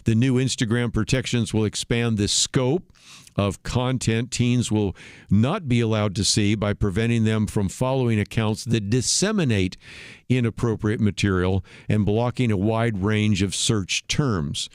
The new Instagram protections will expand the scope of content teens will not be allowed to see by preventing them from following accounts that disseminate inappropriate material and blocking a wide range of search terms.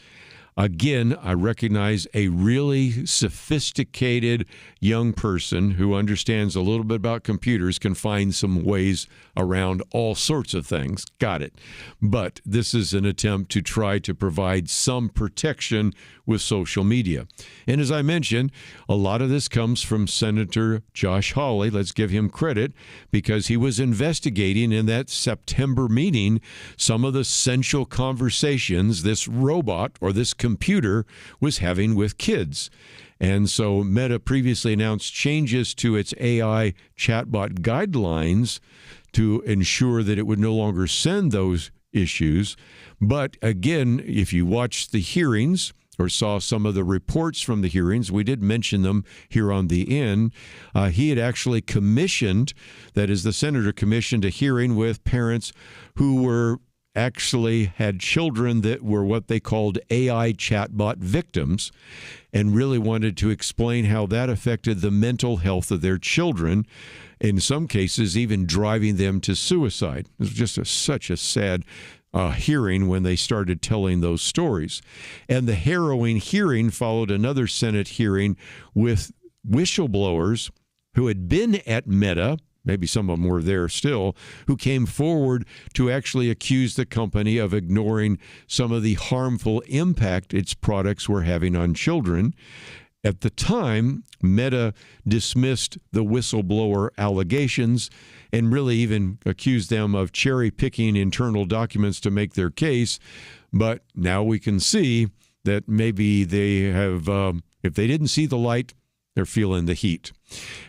Again, I recognize a really sophisticated young person who understands a little bit about computers can find some ways around all sorts of things. Got it. But this is an attempt to try to provide some protection with social media. And as I mentioned, a lot of this comes from Senator Josh Hawley. Let's give him credit because he was investigating in that September meeting some of the central conversations this robot or this computer was having with kids. And so Meta previously announced changes to its AI chatbot guidelines to ensure that it would no longer send those issues. But again, if you watched the hearings or saw some of the reports from the hearings, we did mention them here on the end, he had actually commissioned, that is, the senator commissioned a hearing with parents who were actually had children that were what they called AI chatbot victims and really wanted to explain how that affected the mental health of their children, in some cases even driving them to suicide. It was just such a sad hearing when they started telling those stories. And the harrowing hearing followed another Senate hearing with whistleblowers who had been at Meta, maybe some of them were there still, who came forward to actually accuse the company of ignoring some of the harmful impact its products were having on children. At the time, Meta dismissed the whistleblower allegations and really even accused them of cherry-picking internal documents to make their case. But now we can see that maybe they have, if they didn't see the light, they're feeling the heat.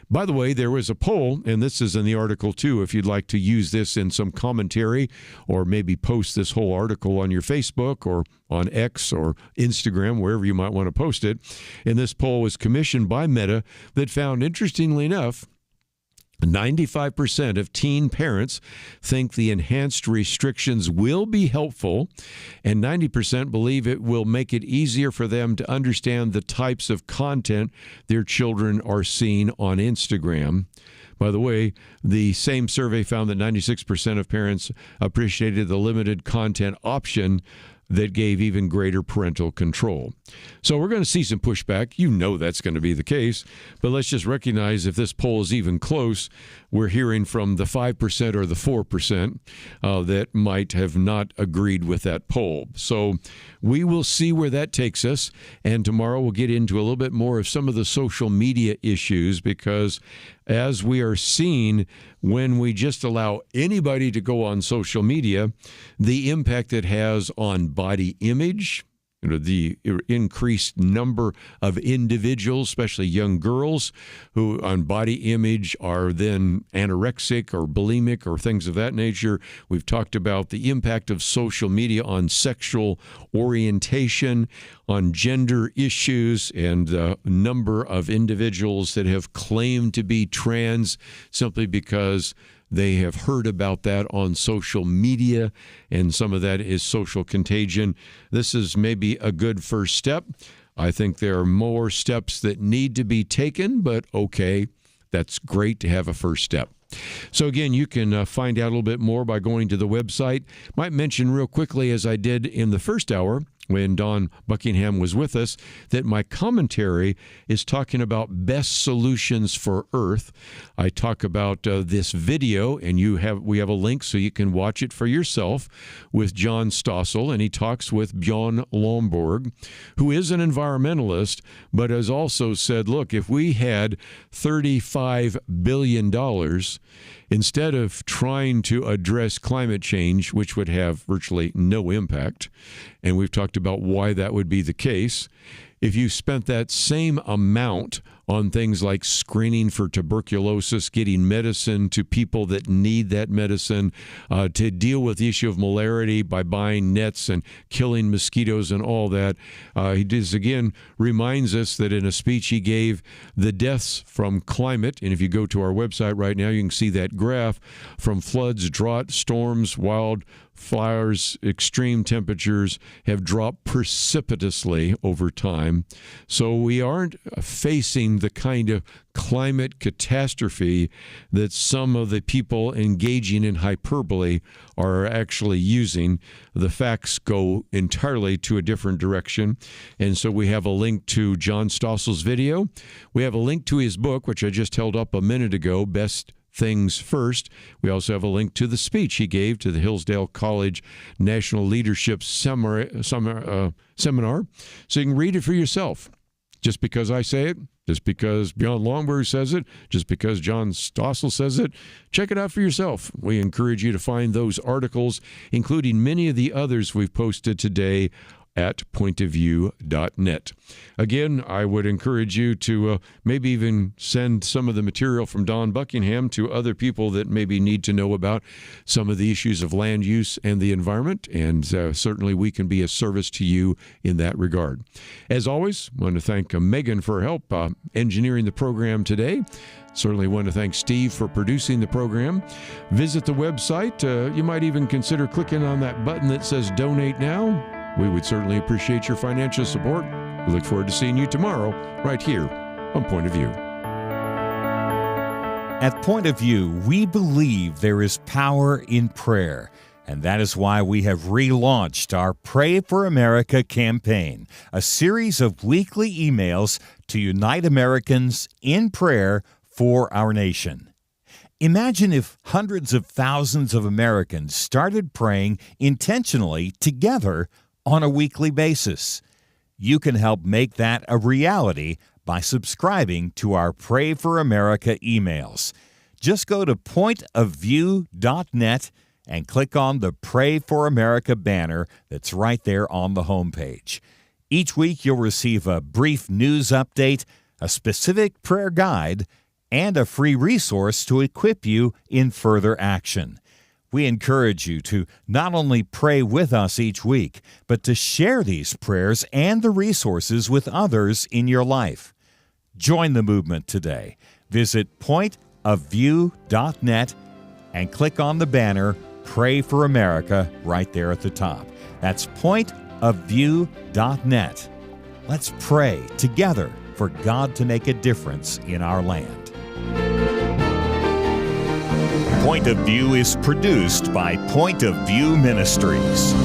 By the way, there was a poll, and this is in the article too, if you'd like to use this in some commentary or maybe post this whole article on your Facebook or on X or Instagram, wherever you might want to post it. And this poll was commissioned by Meta that found, interestingly enough, 95% of teen parents think the enhanced restrictions will be helpful, and 90% believe it will make it easier for them to understand the types of content their children are seeing on Instagram. By the way, the same survey found that 96% of parents appreciated the limited content option that gave even greater parental control. So we're going to see some pushback. You know that's going to be the case. But let's just recognize if this poll is even close, we're hearing from the 5% or the 4% that might have not agreed with that poll. So we will see where that takes us. And tomorrow we'll get into a little bit more of some of the social media issues, because as we are seeing, when we just allow anybody to go on social media, the impact it has on body image, the increased number of individuals, especially young girls, who on body image are then anorexic or bulimic or things of that nature. We've talked about the impact of social media on sexual orientation, on gender issues, and the number of individuals that have claimed to be trans simply because they have heard about that on social media, and some of that is social contagion. This is maybe a good first step. I think there are more steps that need to be taken, but okay, that's great to have a first step. So again, you can find out a little bit more by going to the website. Might mention real quickly, as I did in the first hour when Dawn Buckingham was with us, that my commentary is talking about best solutions for Earth. I talk about this video, and we have a link so you can watch it for yourself, with John Stossel, and he talks with Bjorn Lomborg, who is an environmentalist, but has also said, look, if we had $35 billion, instead of trying to address climate change, which would have virtually no impact, and we've talked about why that would be the case, if you spent that same amount on things like screening for tuberculosis, getting medicine to people that need that medicine, to deal with the issue of malaria by buying nets and killing mosquitoes and all that. He does, again, reminds us that in a speech he gave, the deaths from climate, and if you go to our website right now, you can see that graph, from floods, drought, storms, wildfires, extreme temperatures have dropped precipitously over time. So we aren't facing the kind of climate catastrophe that some of the people engaging in hyperbole are actually using. The facts go entirely to a different direction. And so we have a link to John Stossel's video. We have a link to his book, which I just held up a minute ago, Best Things First. We also have a link to the speech he gave to the Hillsdale College National Leadership Seminar. So you can read it for yourself. Just because I say it, just because Bjorn Lomborg says it, just because John Stossel says it, check it out for yourself. We encourage you to find those articles, including many of the others we've posted today, at pointofview.net. Again, I would encourage you to maybe even send some of the material from Dawn Buckingham to other people that maybe need to know about some of the issues of land use and the environment, and certainly we can be a service to you in that regard. As always, I want to thank Megan for her help engineering the program today. Certainly want to thank Steve for producing the program. Visit the website. You might even consider clicking on that button that says Donate Now. We would certainly appreciate your financial support. We look forward to seeing you tomorrow right here on Point of View. At Point of View, we believe there is power in prayer, and that is why we have relaunched our Pray for America campaign, a series of weekly emails to unite Americans in prayer for our nation. Imagine if hundreds of thousands of Americans started praying intentionally together on a weekly basis. You can help make that a reality by subscribing to our Pray for America emails. Just go to pointofview.net and click on the Pray for America banner that's right there on the homepage. Each week you'll receive a brief news update, a specific prayer guide, and a free resource to equip you in further action. We encourage you to not only pray with us each week, but to share these prayers and the resources with others in your life. Join the movement today. Visit pointofview.net and click on the banner Pray for America right there at the top. That's pointofview.net. Let's pray together for God to make a difference in our land. Point of View is produced by Point of View Ministries.